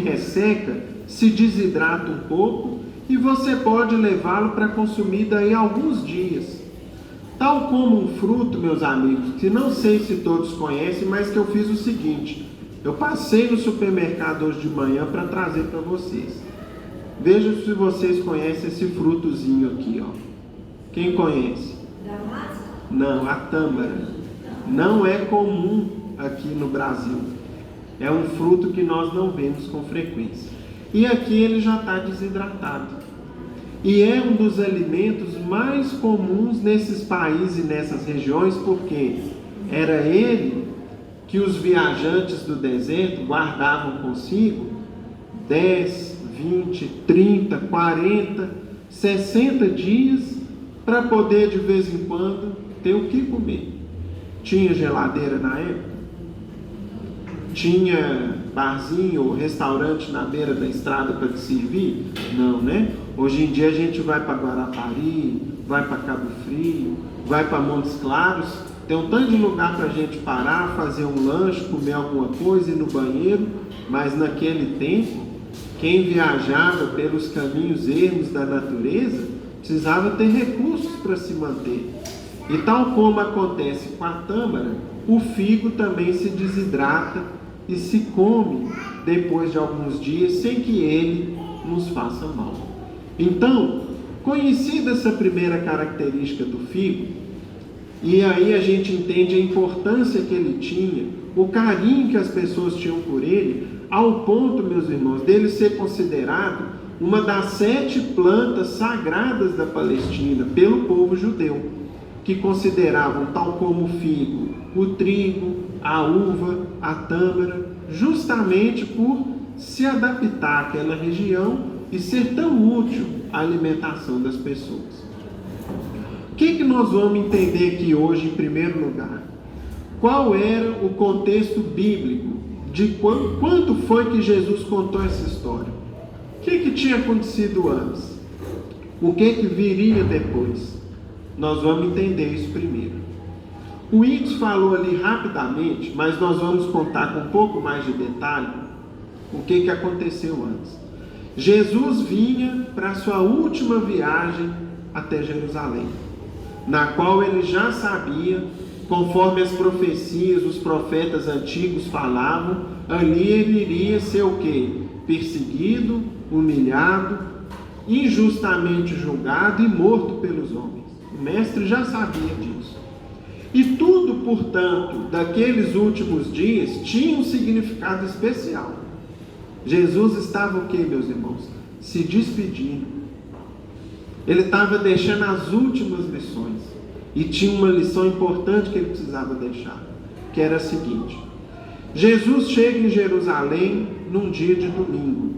resseca, se desidrata um pouco, e você pode levá-lo para consumir daí a alguns dias. Tal como um fruto, meus amigos, que não sei se todos conhecem, mas que eu fiz o seguinte: eu passei no supermercado hoje de manhã para trazer para vocês. Veja se vocês conhecem esse frutozinho aqui, ó. Quem conhece? Damasco? Não, a tâmara. Não é comum aqui no Brasil. É um fruto que nós não vemos com frequência. E aqui ele já está desidratado. E é um dos alimentos mais comuns nesses países e nessas regiões, porque era ele que os viajantes do deserto guardavam consigo 10, 20, 30, 40, 60 dias para poder de vez em quando ter o que comer. Tinha geladeira na época? Tinha barzinho ou restaurante na beira da estrada para te servir? Não, né? Hoje em dia a gente vai para Guarapari, vai para Cabo Frio, vai para Montes Claros, tem um tanto de lugar para a gente parar, fazer um lanche, comer alguma coisa, ir no banheiro, mas naquele tempo, quem viajava pelos caminhos ermos da natureza, precisava ter recursos para se manter. E tal como acontece com a tâmara, o figo também se desidrata e se come depois de alguns dias, sem que ele nos faça mal. Então, conhecida essa primeira característica do figo, e aí a gente entende a importância que ele tinha, o carinho que as pessoas tinham por ele, ao ponto, meus irmãos, dele ser considerado uma das 7 plantas sagradas da Palestina pelo povo judeu, que consideravam, tal como o figo, o trigo, a uva, a tâmara, justamente por se adaptar àquela região e ser tão útil à alimentação das pessoas. O que nós vamos entender aqui hoje, em primeiro lugar? Qual era o contexto bíblico de quanto foi que Jesus contou essa história? O que tinha acontecido antes? O que viria depois? Nós vamos entender isso primeiro. O Ix falou ali rapidamente, mas nós vamos contar com um pouco mais de detalhe o que aconteceu antes. Jesus vinha para a sua última viagem até Jerusalém, na qual ele já sabia, conforme as profecias, os profetas antigos falavam, ali ele iria ser o quê? Perseguido, humilhado, injustamente julgado e morto pelos homens. O mestre já sabia disso. E tudo, portanto, daqueles últimos dias tinha um significado especial. Jesus estava o quê, meus irmãos? Se despedindo. Ele estava deixando as últimas lições. E tinha uma lição importante que ele precisava deixar, que era a seguinte: Jesus chega em Jerusalém num dia de domingo,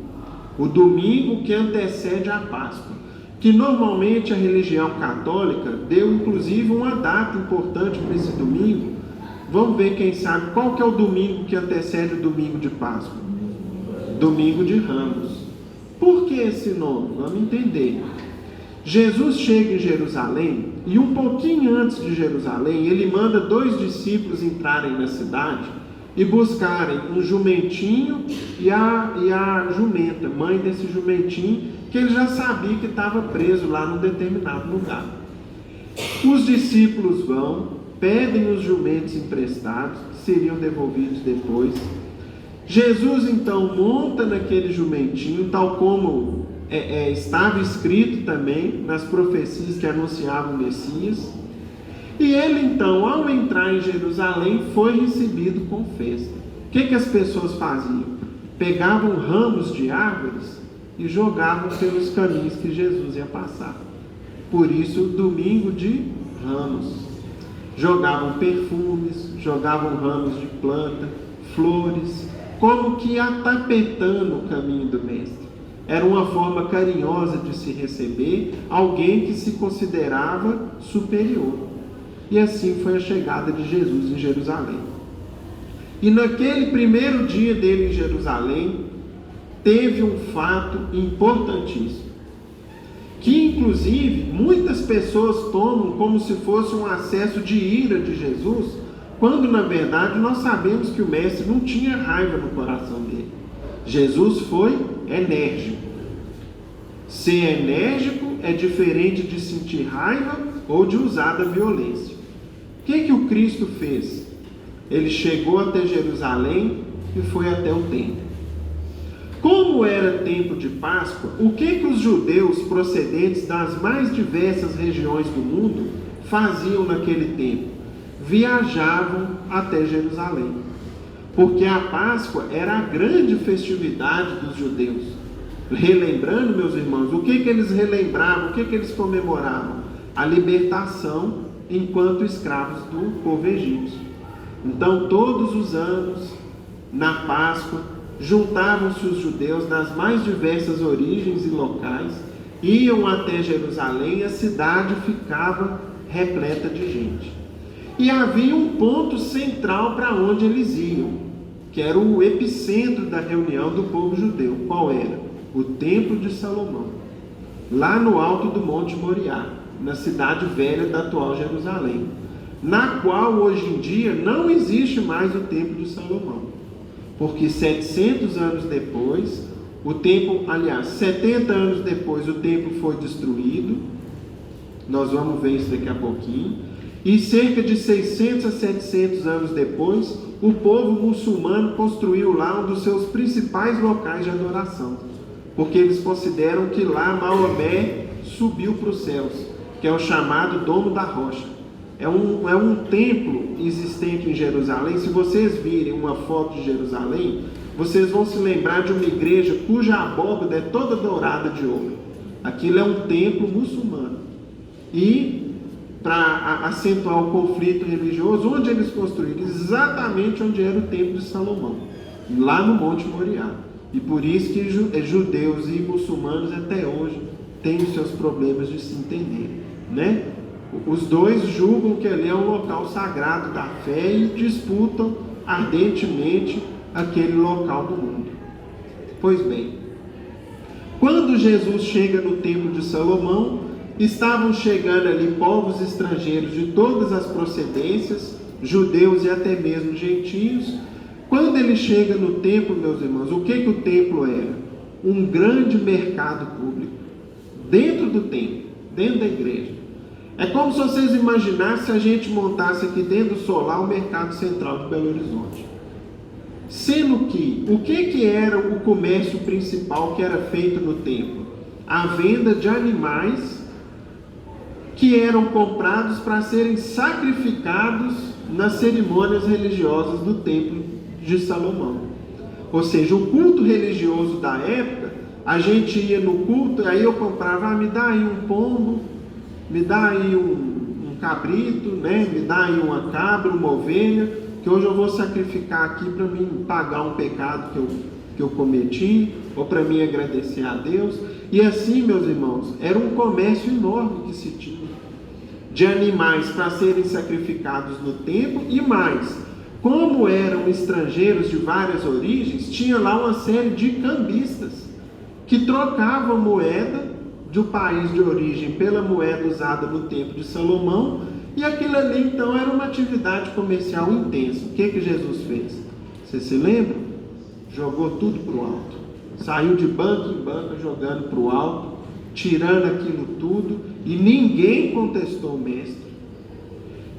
o domingo que antecede a Páscoa, que normalmente a religião católica deu inclusive uma data importante para esse domingo. Vamos ver, quem sabe, qual que é o domingo que antecede o domingo de Páscoa? Domingo de Ramos. Por que esse nome? Vamos entender. Jesus chega em Jerusalém e um pouquinho antes de Jerusalém, ele manda 2 discípulos entrarem na cidade e buscarem um jumentinho e a jumenta, mãe desse jumentinho, que ele já sabia que estava preso lá num determinado lugar. Os discípulos vão, pedem os jumentos emprestados, que seriam devolvidos depois. Jesus então monta naquele jumentinho, tal como estava escrito também nas profecias que anunciavam o Messias. E ele então, ao entrar em Jerusalém, foi recebido com festa. O que as pessoas faziam? Pegavam ramos de árvores e jogavam pelos caminhos que Jesus ia passar. Por isso, domingo de Ramos. Jogavam perfumes, jogavam ramos de planta, flores, como que atapetando o caminho do Mestre. Era uma forma carinhosa de se receber alguém que se considerava superior. E assim foi a chegada de Jesus em Jerusalém. E naquele primeiro dia dele em Jerusalém, teve um fato importantíssimo, que inclusive muitas pessoas tomam como se fosse um acesso de ira de Jesus, quando na verdade nós sabemos que o Mestre não tinha raiva no coração dele. Jesus foi enérgico. Ser enérgico é diferente de sentir raiva ou de usar da violência. O que o Cristo fez? Ele chegou até Jerusalém e foi até o templo. Como era tempo de Páscoa, o que os judeus procedentes das mais diversas regiões do mundo faziam naquele tempo? Viajavam até Jerusalém, porque a Páscoa era a grande festividade dos judeus. Relembrando, meus irmãos, o que eles relembravam, o que eles comemoravam? A libertação enquanto escravos do povo egípcio. Então, todos os anos, na Páscoa, juntavam-se os judeus das mais diversas origens e locais, iam até Jerusalém e a cidade ficava repleta de gente. E havia um ponto central para onde eles iam, que era o epicentro da reunião do povo judeu. Qual era? O Templo de Salomão, lá no alto do Monte Moriá, na cidade velha da atual Jerusalém, na qual hoje em dia não existe mais o Templo de Salomão, porque 700 anos depois, 70 anos depois o templo foi destruído, nós vamos ver isso daqui a pouquinho, e cerca de 600 a 700 anos depois, o povo muçulmano construiu lá um dos seus principais locais de adoração, porque eles consideram que lá Maomé subiu para os céus, que é o chamado Domo da Rocha. É um templo existente em Jerusalém. Se vocês virem uma foto de Jerusalém, vocês vão se lembrar de uma igreja cuja abóbada é toda dourada de ouro. Aquilo é um templo muçulmano. E, para acentuar o conflito religioso, onde eles construíram? Exatamente onde era o templo de Salomão, lá no Monte Moriá. E por isso que judeus e muçulmanos até hoje têm os seus problemas de se entender, né? Os dois julgam que ali é um local sagrado da fé e disputam ardentemente aquele local do mundo. Pois bem, quando Jesus chega no Templo de Salomão, estavam chegando ali povos estrangeiros de todas as procedências, judeus e até mesmo gentios. Quando ele chega no templo, meus irmãos, o que o templo era? Um grande mercado público, dentro do templo, dentro da igreja. É como se vocês imaginassem se a gente montasse aqui dentro do solar o mercado central de Belo Horizonte. Sendo que, o que era o comércio principal que era feito no templo? A venda de animais que eram comprados para serem sacrificados nas cerimônias religiosas do templo de Salomão. Ou seja, o culto religioso da época, a gente ia no culto, aí eu comprava, me dá aí um pombo, me dá aí um cabrito, né? Me dá aí uma cabra, uma ovelha, que hoje eu vou sacrificar aqui para mim pagar um pecado que eu cometi, ou para mim agradecer a Deus. E assim, meus irmãos, era um comércio enorme que se tinha de animais para serem sacrificados no templo. E mais, como eram estrangeiros de várias origens, tinha lá uma série de cambistas que trocavam moeda do país de origem pela moeda usada no templo de Salomão, e aquilo ali então era uma atividade comercial intensa. O que Jesus fez? Você se lembra? Jogou tudo para o alto. Saiu de banca em banca jogando para o alto, tirando aquilo tudo, e ninguém contestou o mestre.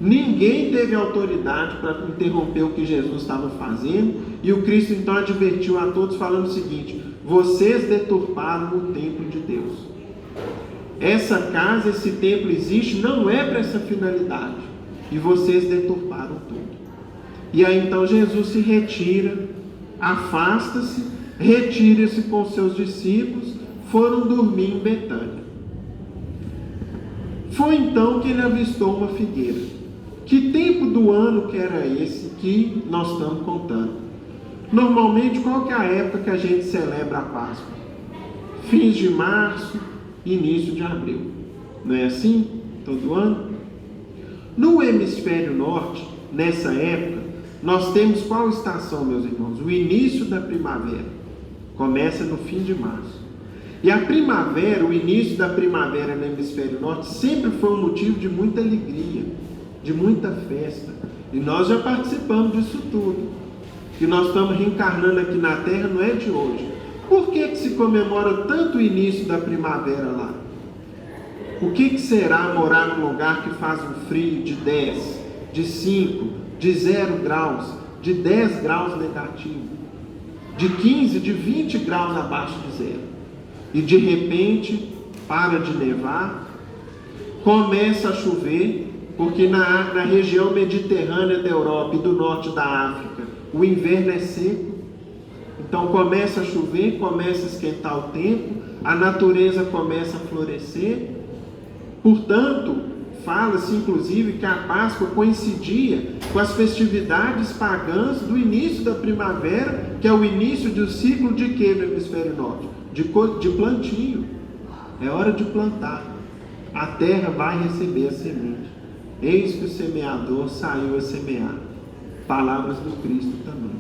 Ninguém teve autoridade para interromper o que Jesus estava fazendo, e o Cristo então advertiu a todos falando o seguinte: vocês deturparam o templo de Deus. Essa casa, esse templo existe, não é para essa finalidade, e vocês deturparam tudo. E aí então Jesus se retira, afasta-se, retira-se com seus discípulos, foram dormir em Betânia. Foi então que ele avistou uma figueira. Que tempo do ano que era esse que nós estamos contando? Normalmente, qual que é a época que a gente celebra a Páscoa? Fins de março, início de abril. Não é assim? Todo ano? No hemisfério norte, nessa época, nós temos qual estação, meus irmãos? O início da primavera. Começa no fim de março. E a primavera, o início da primavera no hemisfério norte, sempre foi um motivo de muita alegria, de muita festa. E nós já participamos disso tudo. Que nós estamos reencarnando aqui na Terra não é de hoje. Por que se comemora tanto o início da primavera lá? O que será morar num lugar que faz um frio de 10, de 5, de 0 graus, de 10 graus negativo, de 15, de 20 graus abaixo de zero? E de repente para de nevar, começa a chover, porque na região mediterrânea da Europa e do norte da África o inverno é seco. Então começa a chover, começa a esquentar o tempo, a natureza começa a florescer. Portanto, fala-se inclusive que a Páscoa coincidia com as festividades pagãs do início da primavera, que é o início do ciclo de quê no hemisfério norte? De plantio. É hora de plantar. A terra vai receber a semente. Eis que o semeador saiu a semear. Palavras do Cristo também.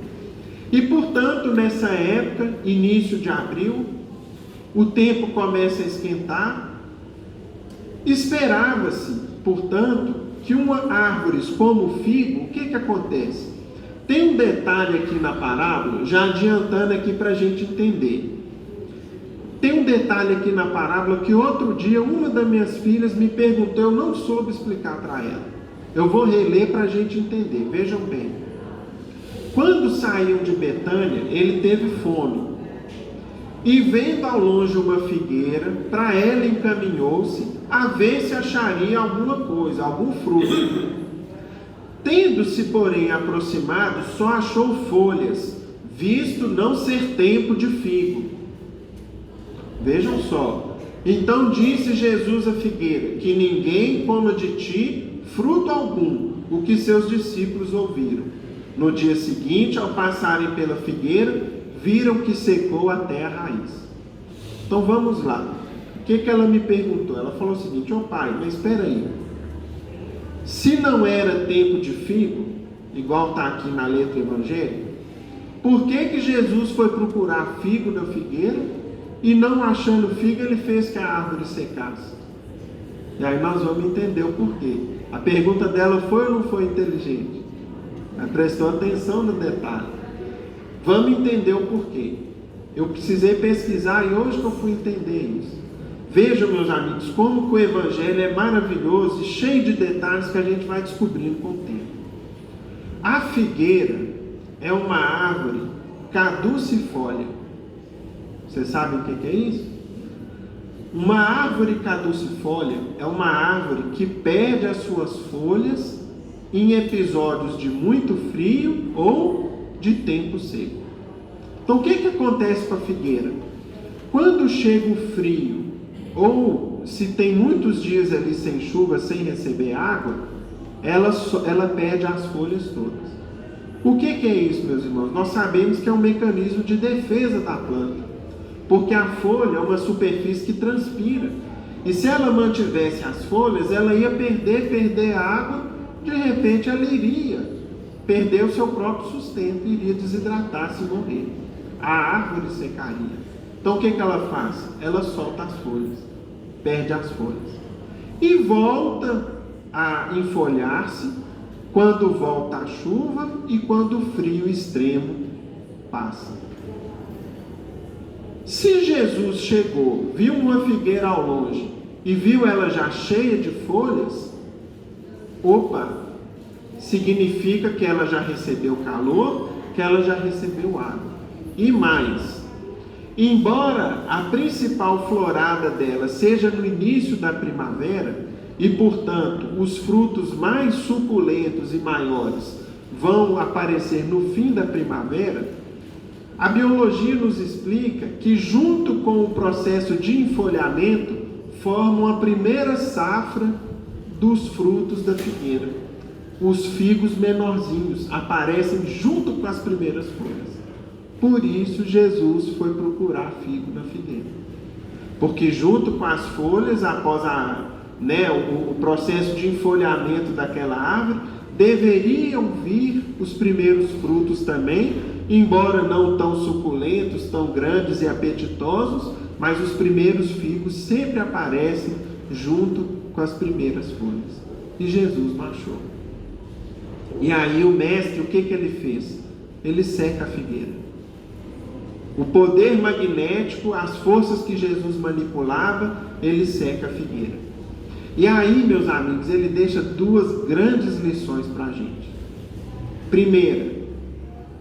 E portanto, nessa época, início de abril, o tempo começa a esquentar. Esperava-se, portanto, que uma árvore como o figo, o que acontece? Tem um detalhe aqui na parábola, já adiantando aqui para a gente entender. Tem um detalhe aqui na parábola que outro dia uma das minhas filhas me perguntou, eu não soube explicar para ela. Eu vou reler para a gente entender, vejam bem. Quando saíam de Betânia, ele teve fome. E vendo ao longe uma figueira, para ela encaminhou-se a ver se acharia alguma coisa, algum fruto. Tendo-se, porém, aproximado, só achou folhas, visto não ser tempo de figo. Vejam só. Então disse Jesus à figueira, que ninguém coma de ti fruto algum, o que seus discípulos ouviram. No dia seguinte, ao passarem pela figueira, viram que secou até a raiz. Então vamos lá. O que ela me perguntou? Ela falou o seguinte: pai, mas espera aí. Se não era tempo de figo, igual está aqui na letra evangélica, por que Jesus foi procurar figo na figueira e não achando figo, ele fez que a árvore secasse? E aí nós vamos entender o porquê. A pergunta dela foi ou não foi inteligente? Ela prestou atenção no detalhe. Vamos entender o porquê. Eu precisei pesquisar e hoje que eu fui entender isso. Vejam, meus amigos, como que o Evangelho é maravilhoso e cheio de detalhes que a gente vai descobrindo com o tempo. A figueira é uma árvore caducifólia. Vocês sabem o que é isso? Uma árvore caducifólia é uma árvore que perde as suas folhas em episódios de muito frio ou de tempo seco. Então o que acontece com a figueira? Quando chega o frio, ou se tem muitos dias ali sem chuva, sem receber água, ela perde as folhas todas. O que é isso, meus irmãos? Nós sabemos que é um mecanismo de defesa da planta, porque a folha é uma superfície que transpira, e se ela mantivesse as folhas, ela ia perder a água, de repente ela iria perder o seu próprio sustento, iria desidratar-se e morrer. A árvore secaria. Então o que ela faz? Ela solta as folhas, perde as folhas, e volta a enfolhar-se quando volta a chuva e quando o frio extremo passa. Se Jesus chegou, viu uma figueira ao longe e viu ela já cheia de folhas, significa que ela já recebeu calor, que ela já recebeu água. E mais, embora a principal florada dela seja no início da primavera, e portanto os frutos mais suculentos e maiores vão aparecer no fim da primavera, a biologia nos explica que junto com o processo de enfolhamento formam a primeira safra dos frutos da figueira. Os figos menorzinhos aparecem junto com as primeiras folhas. Por isso Jesus foi procurar figo na figueira. Porque junto com as folhas, após o processo de enfolhamento daquela árvore, deveriam vir os primeiros frutos também, embora não tão suculentos, tão grandes e apetitosos, mas os primeiros figos sempre aparecem junto com as primeiras folhas. E Jesus marchou. E aí o mestre, o que ele fez? Ele seca a figueira. O poder magnético, as forças que Jesus manipulava, ele seca a figueira. E aí, meus amigos, ele deixa duas grandes lições para a gente. Primeira,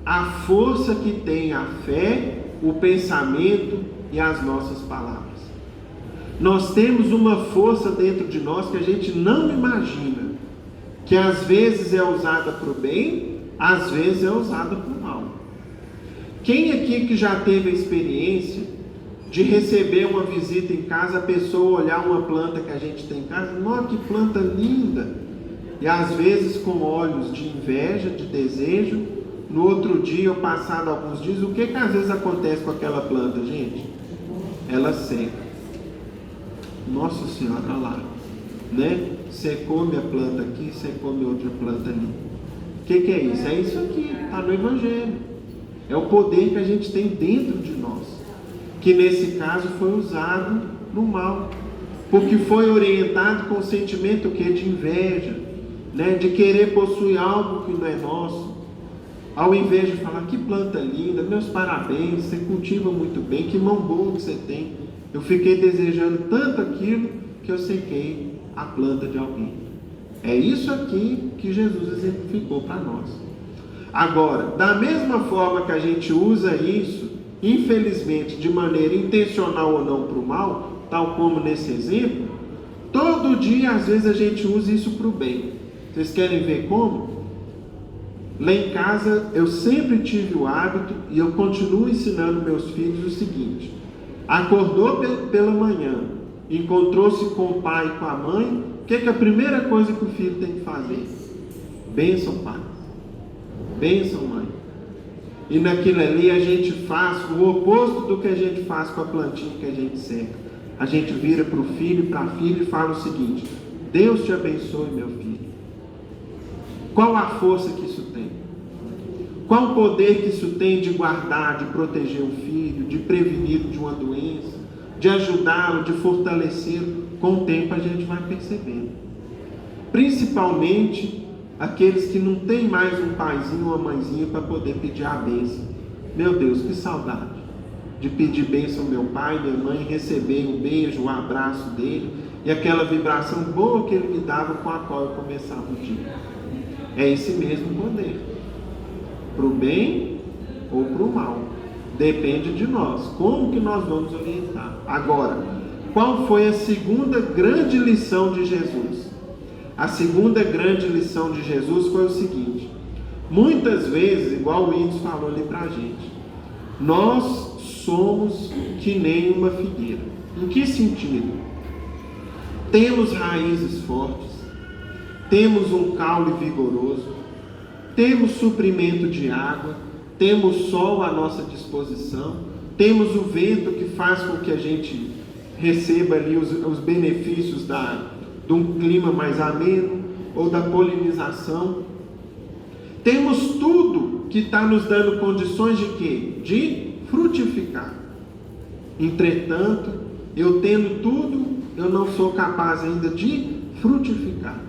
a força que tem a fé, o pensamento e as nossas palavras. Nós temos uma força dentro de nós que a gente não imagina, que às vezes é usada para o bem, às vezes é usada para o mal. Quem aqui que já teve a experiência de receber uma visita em casa, a pessoa olhar uma planta que a gente tem em casa, nossa, que planta linda, e às vezes com olhos de inveja, de desejo, no outro dia ou passado alguns dias, o que às vezes acontece com aquela planta, gente? Ela seca. Nossa Senhora, olha lá, né? Secou minha planta aqui, secou minha outra planta ali. O que é isso? É isso aqui, está no Evangelho. É o poder que a gente tem dentro de nós, que nesse caso foi usado no mal, porque foi orientado com o sentimento de inveja, né? De querer possuir algo que não é nosso. Ao invés de falar, que planta linda, meus parabéns, você cultiva muito bem, que mão boa que você tem. Eu fiquei desejando tanto aquilo que eu sequei a planta de alguém. É isso aqui que Jesus exemplificou para nós. Agora, da mesma forma que a gente usa isso, infelizmente, de maneira intencional ou não para o mal, tal como nesse exemplo, todo dia, às vezes, a gente usa isso para o bem. Vocês querem ver como? Lá em casa, eu sempre tive o hábito, e eu continuo ensinando meus filhos o seguinte: acordou pela manhã, encontrou-se com o pai e com a mãe, o que é a primeira coisa que o filho tem que fazer? Bênção, pai. Bênção, mãe. E naquilo ali a gente faz o oposto do que a gente faz com a plantinha que a gente seca. A gente vira para o filho e para a filha e fala o seguinte: Deus te abençoe, meu filho. Qual a força que isso tem? Qual o poder que isso tem de guardar, de proteger o filho, de prevenir de uma doença, de ajudá-lo, de fortalecê-lo? Com o tempo a gente vai percebendo. Principalmente aqueles que não têm mais um paizinho ou uma mãezinha para poder pedir a bênção. Meu Deus, que saudade de pedir bênção ao meu pai, minha mãe, receber um beijo, um abraço dele e aquela vibração boa que ele me dava com a qual eu começava o dia. É esse mesmo poder, para o bem ou para o mal, depende de nós, como que nós vamos orientar. Agora, qual foi a segunda grande lição de Jesus? A segunda grande lição de Jesus foi o seguinte: muitas vezes, igual o Índio falou ali para a gente, nós somos que nem uma figueira. Em que sentido? Temos raízes fortes, temos um caule vigoroso, temos suprimento de água, temos sol à nossa disposição, temos o vento que faz com que a gente receba ali os benefícios de um clima mais ameno, ou da polinização. Temos tudo que está nos dando condições de quê? De frutificar. Entretanto, eu tendo tudo, eu não sou capaz ainda de frutificar.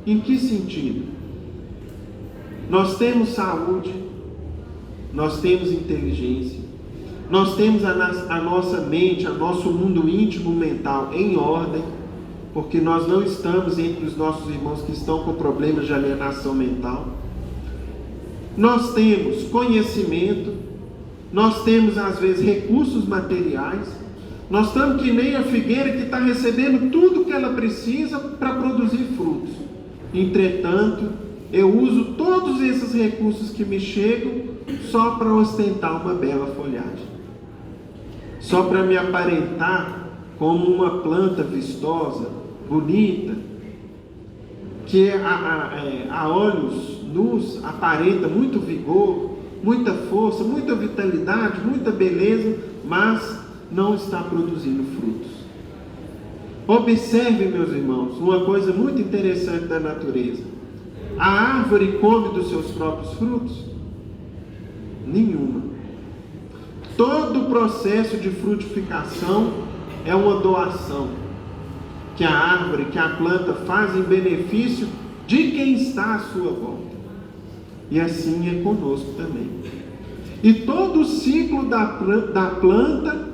Em que sentido? Nós temos saúde, nós temos inteligência, nós temos a nossa mente, o nosso mundo íntimo mental em ordem, porque nós não estamos entre os nossos irmãos que estão com problemas de alienação mental. Nós temos conhecimento, nós temos às vezes recursos materiais, nós estamos que nem a figueira que está recebendo tudo que ela precisa para produzir frutos. Entretanto, eu uso todos esses recursos que me chegam só para ostentar uma bela folhagem, só para me aparentar como uma planta vistosa, bonita, que a olhos nus aparenta muito vigor, muita força, muita vitalidade, muita beleza, mas não está produzindo frutos. Observe, meus irmãos, uma coisa muito interessante da natureza. A árvore come dos seus próprios frutos? Nenhuma. Todo o processo de frutificação é uma doação que a árvore, que a planta faz em benefício de quem está à sua volta. E assim é conosco também. E todo o ciclo da planta,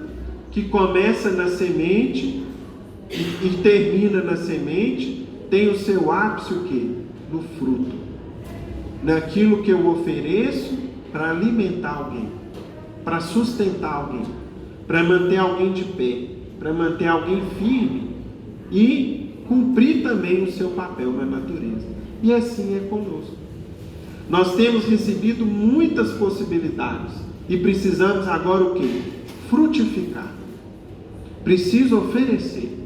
que começa na semente e termina na semente, tem o seu ápice o quê? No fruto. Naquilo que eu ofereço para alimentar alguém, para sustentar alguém, para manter alguém de pé, para manter alguém firme e cumprir também o seu papel na natureza. E assim é conosco. Nós temos recebido muitas possibilidades e precisamos agora o quê? Frutificar. Preciso oferecer,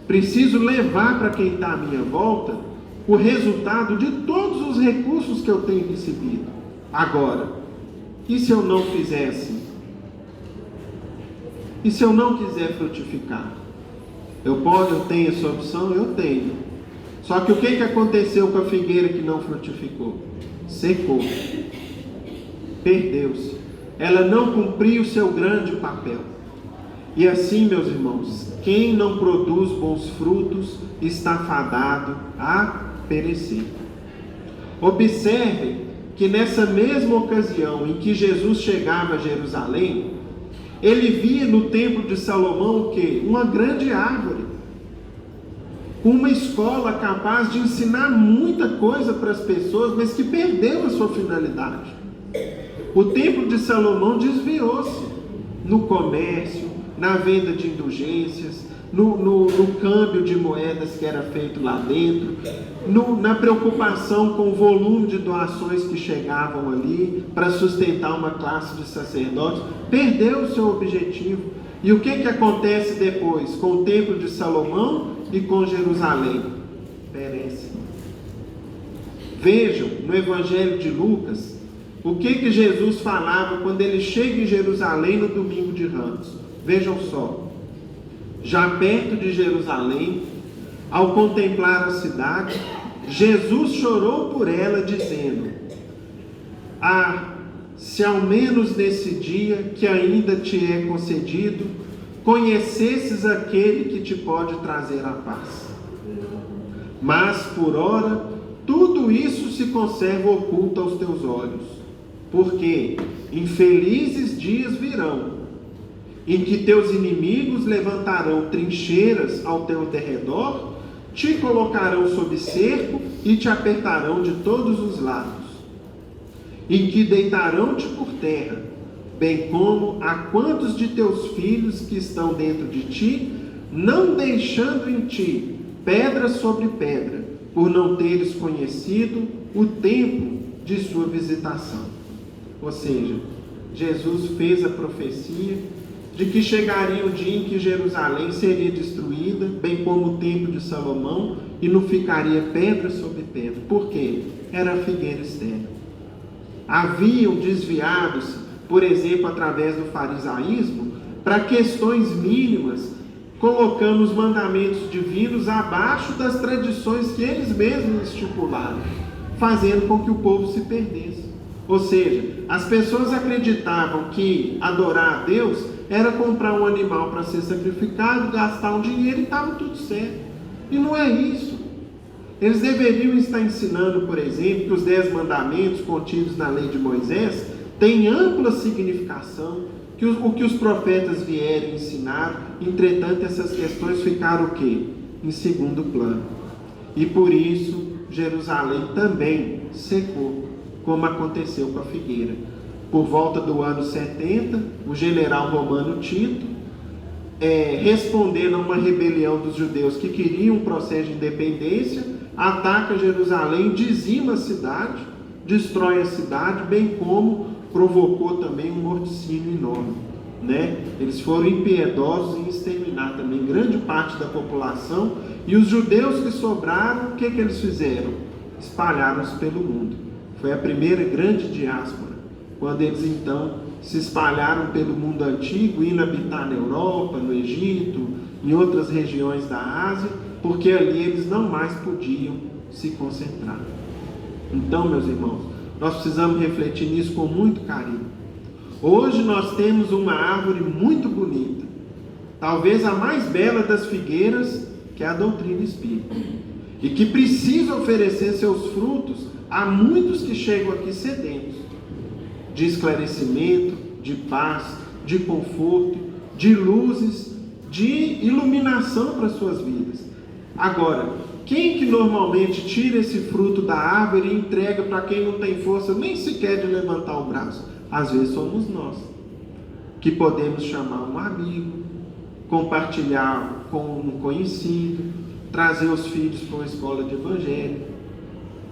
preciso levar para quem está à minha volta o resultado de todos os recursos que eu tenho recebido. Agora, e se eu não fizer assim? E se eu não quiser frutificar? Eu tenho essa opção? Eu tenho. Só que o que aconteceu com a figueira que não frutificou? Secou. Perdeu-se. Ela não cumpriu o seu grande papel. E assim, meus irmãos, quem não produz bons frutos está fadado a perecer. Observe que nessa mesma ocasião em que Jesus chegava a Jerusalém, ele via no templo de Salomão o quê? Uma grande árvore, uma escola capaz de ensinar muita coisa para as pessoas, mas que perdeu a sua finalidade. O templo de Salomão desviou-se no comércio, na venda de indulgências, no câmbio de moedas que era feito lá dentro, na preocupação com o volume de doações que chegavam ali para sustentar uma classe de sacerdotes. Perdeu o seu objetivo. E o que acontece depois com o templo de Salomão e com Jerusalém? Perece. Vejam no Evangelho de Lucas o que Jesus falava quando ele chega em Jerusalém no domingo de Ramos. Vejam só, já perto de Jerusalém, ao contemplar a cidade, Jesus chorou por ela, dizendo: se ao menos nesse dia que ainda te é concedido, conhecesses aquele que te pode trazer a paz. Mas, por ora, tudo isso se conserva oculto aos teus olhos, porque infelizes dias virão, em que teus inimigos levantarão trincheiras ao teu derredor, te colocarão sob cerco e te apertarão de todos os lados, em que deitarão-te por terra, bem como a quantos de teus filhos que estão dentro de ti, não deixando em ti pedra sobre pedra, por não teres conhecido o tempo de sua visitação. Ou seja, Jesus fez a profecia de que chegaria um dia em que Jerusalém seria destruída, bem como o templo de Salomão, e não ficaria pedra sobre pedra. Por quê? Era a figueira estéril. Haviam desviado-se, por exemplo, através do farisaísmo, para questões mínimas, colocando os mandamentos divinos abaixo das tradições que eles mesmos estipularam, fazendo com que o povo se perdesse. Ou seja, as pessoas acreditavam que adorar a Deus era comprar um animal para ser sacrificado, gastar um dinheiro e estava tudo certo. E não é isso. Eles deveriam estar ensinando, por exemplo, que os 10 mandamentos contidos na lei de Moisés tem ampla significação, o que os profetas vieram ensinar. Entretanto, essas questões ficaram o quê? Em segundo plano. E por isso, Jerusalém também secou, como aconteceu com a figueira. Por volta do ano 70, o general romano Tito, respondendo a uma rebelião dos judeus que queriam um processo de independência, ataca Jerusalém, dizima a cidade, destrói a cidade, bem como provocou também um morticínio enorme, né? Eles foram impiedosos em exterminar também grande parte da população, e os judeus que sobraram, o que eles fizeram? Espalharam-se pelo mundo. Foi a primeira grande diáspora, quando eles então se espalharam pelo mundo antigo, indo habitar na Europa, no Egito, em outras regiões da Ásia, porque ali eles não mais podiam se concentrar. Então, meus irmãos, nós precisamos refletir nisso com muito carinho. Hoje nós temos uma árvore muito bonita, talvez a mais bela das figueiras, que é a doutrina espírita, e que precisa oferecer seus frutos a muitos que chegam aqui sedentos de esclarecimento, de paz, de conforto, de luzes, de iluminação para suas vidas. Agora, quem que normalmente tira esse fruto da árvore e entrega para quem não tem força nem sequer de levantar o braço? Às vezes somos nós, que podemos chamar um amigo, compartilhar com um conhecido, trazer os filhos para uma escola de evangelho,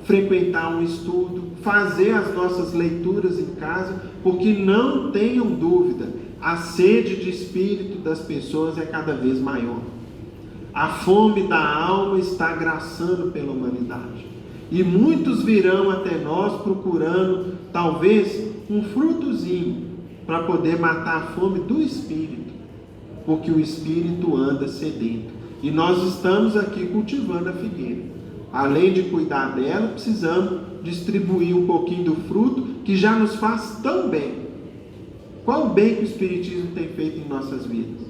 frequentar um estudo, fazer as nossas leituras em casa, porque não tenham dúvida, a sede de espírito das pessoas é cada vez maior. A fome da alma está agraçando pela humanidade. E muitos virão até nós procurando, talvez, um frutozinho para poder matar a fome do espírito, porque o espírito anda sedento. E nós estamos aqui cultivando a figueira. Além de cuidar dela, precisamos distribuir um pouquinho do fruto que já nos faz tão bem. Qual o bem que o Espiritismo tem feito em nossas vidas?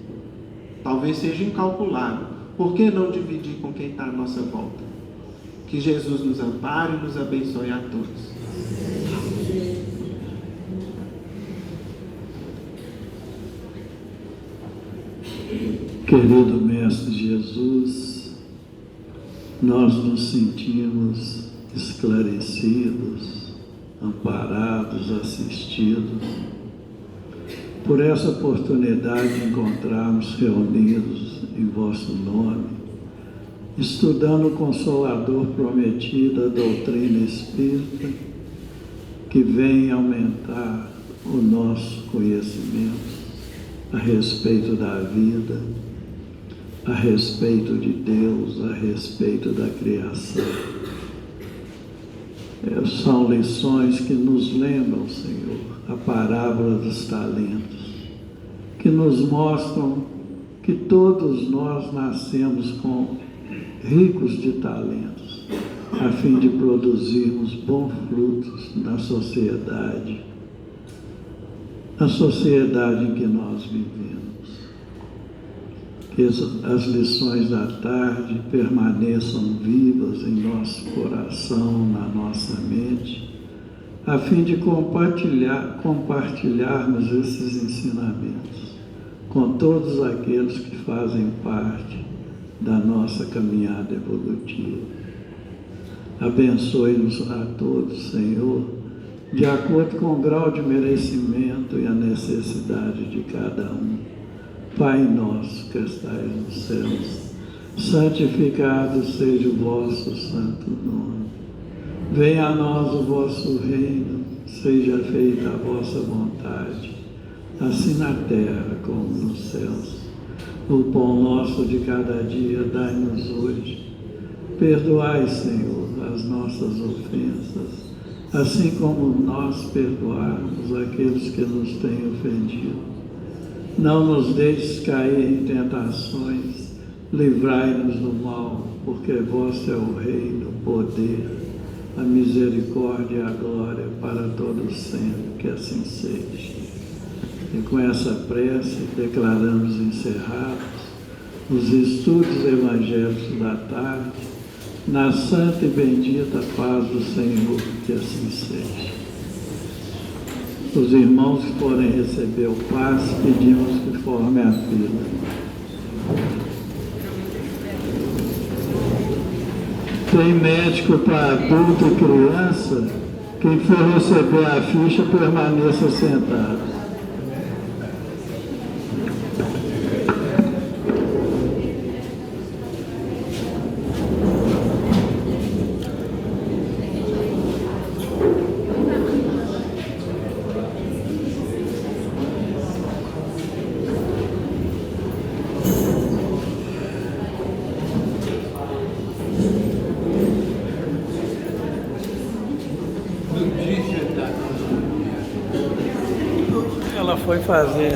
Talvez seja incalculável. Por que não dividir com quem está à nossa volta? Que Jesus nos ampare e nos abençoe a todos. Querido Mestre Jesus, nós nos sentimos esclarecidos, amparados, assistidos por essa oportunidade de encontrarmos reunidos em vosso nome, estudando o Consolador prometido, a doutrina espírita, que vem aumentar o nosso conhecimento a respeito da vida, a respeito de Deus, a respeito da criação. São lições que nos lembram, Senhor, a parábola dos talentos, que nos mostram que todos nós nascemos ricos de talentos, a fim de produzirmos bons frutos na sociedade em que nós vivemos. Que as lições da tarde permaneçam vivas em nosso coração, na nossa mente, a fim de compartilharmos esses ensinamentos com todos aqueles que fazem parte da nossa caminhada evolutiva. Abençoe-nos a todos, Senhor, de acordo com o grau de merecimento e a necessidade de cada um. Pai nosso que estais nos céus, santificado seja o vosso santo nome. Venha a nós o vosso reino, seja feita a vossa vontade, assim na terra como nos céus. O pão nosso de cada dia dai-nos hoje. Perdoai, Senhor, as nossas ofensas, assim como nós perdoarmos aqueles que nos têm ofendido. Não nos deixes cair em tentações, livrai-nos do mal, porque vosso é o reino, o poder, a misericórdia e a glória para todos sempre, que assim seja. E com essa prece declaramos encerrados os estudos evangélicos da tarde, na santa e bendita paz do Senhor, que assim seja. Os irmãos que forem receber o passe, pedimos que formem a fila. Tem médico para adulto e criança? Quem for receber a ficha, permaneça sentado. Ela foi fazer